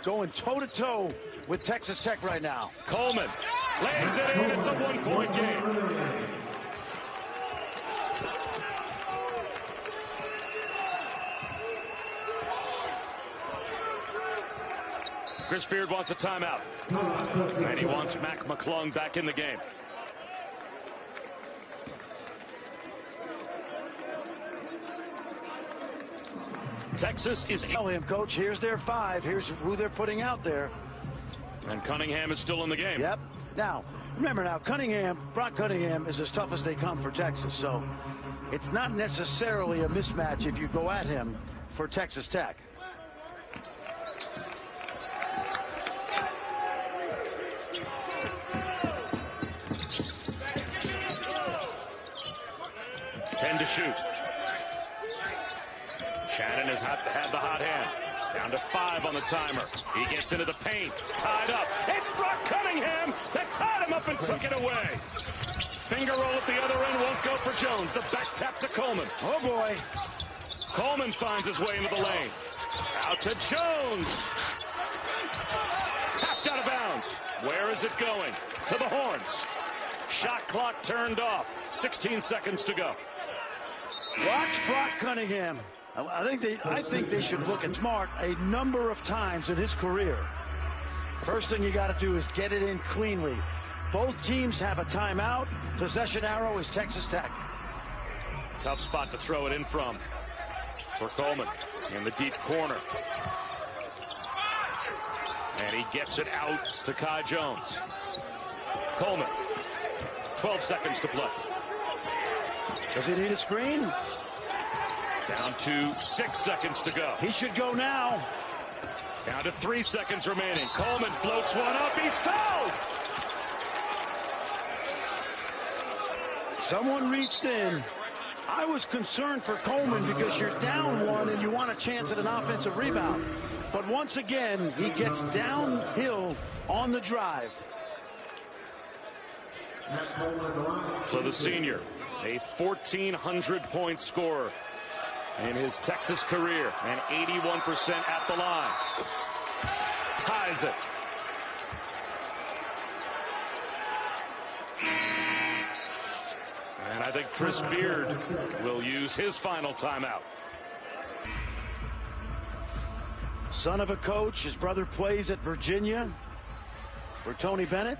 going toe-to-toe with Texas Tech right now. Coleman lays it in. It's a 1-point game. Chris Beard wants a timeout. And he wants Mac McClung back in the game. Texas is... Tell him, Coach, here's their 5. Here's who they're putting out there. And Cunningham is still in the game. Yep. Now, remember now, Brock Cunningham is as tough as they come for Texas. So it's not necessarily a mismatch if you go at him for Texas Tech. To shoot. Shannon has had the hot hand. Down to 5 on the timer. He gets into the paint. Tied up. It's Brock Cunningham that tied him up and took it away. Finger roll at the other end. Won't go for Jones. The back tap to Coleman. Oh, boy. Coleman finds his way into the lane. Out to Jones. Tapped out of bounds. Where is it going? To the horns. Shot clock turned off. 16 seconds to go. Watch Brock Cunningham. I think they should look at Smart a number of times in his career. First thing you got to do is get it in cleanly. Both teams have a timeout. Possession arrow is Texas Tech. Tough spot to throw it in from for Coleman in the deep corner. And he gets it out to Kai Jones. Coleman, 12 seconds to play. Does he need a screen? Down to 6 seconds to go. He should go now. Down to 3 seconds remaining. Coleman floats one up. He's fouled. Someone reached in. I was concerned for Coleman because you're down one and you want a chance at an offensive rebound. But once again, he gets downhill on the drive. So the senior, a 1,400-point scorer in his Texas career, and 81% at the line. Ties it. And I think Chris Beard will use his final timeout. Son of a coach, his brother plays at Virginia for Tony Bennett.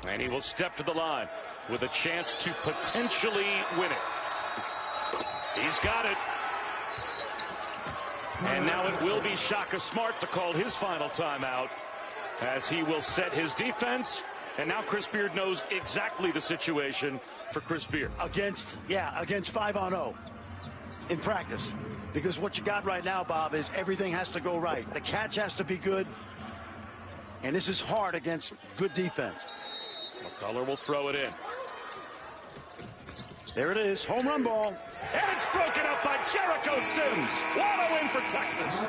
And he will step to the line with a chance to potentially win it. He's got it. And now it will be Shaka Smart to call his final timeout as he will set his defense. And now Chris Beard knows exactly the situation for Chris Beard. Against 5-on-0 in practice. Because what you got right now, Bob, is everything has to go right. The catch has to be good. And this is hard against good defense. McCullough will throw it in. There it is. Home run ball. And it's broken up by Jericho Sims. What a win for Texas.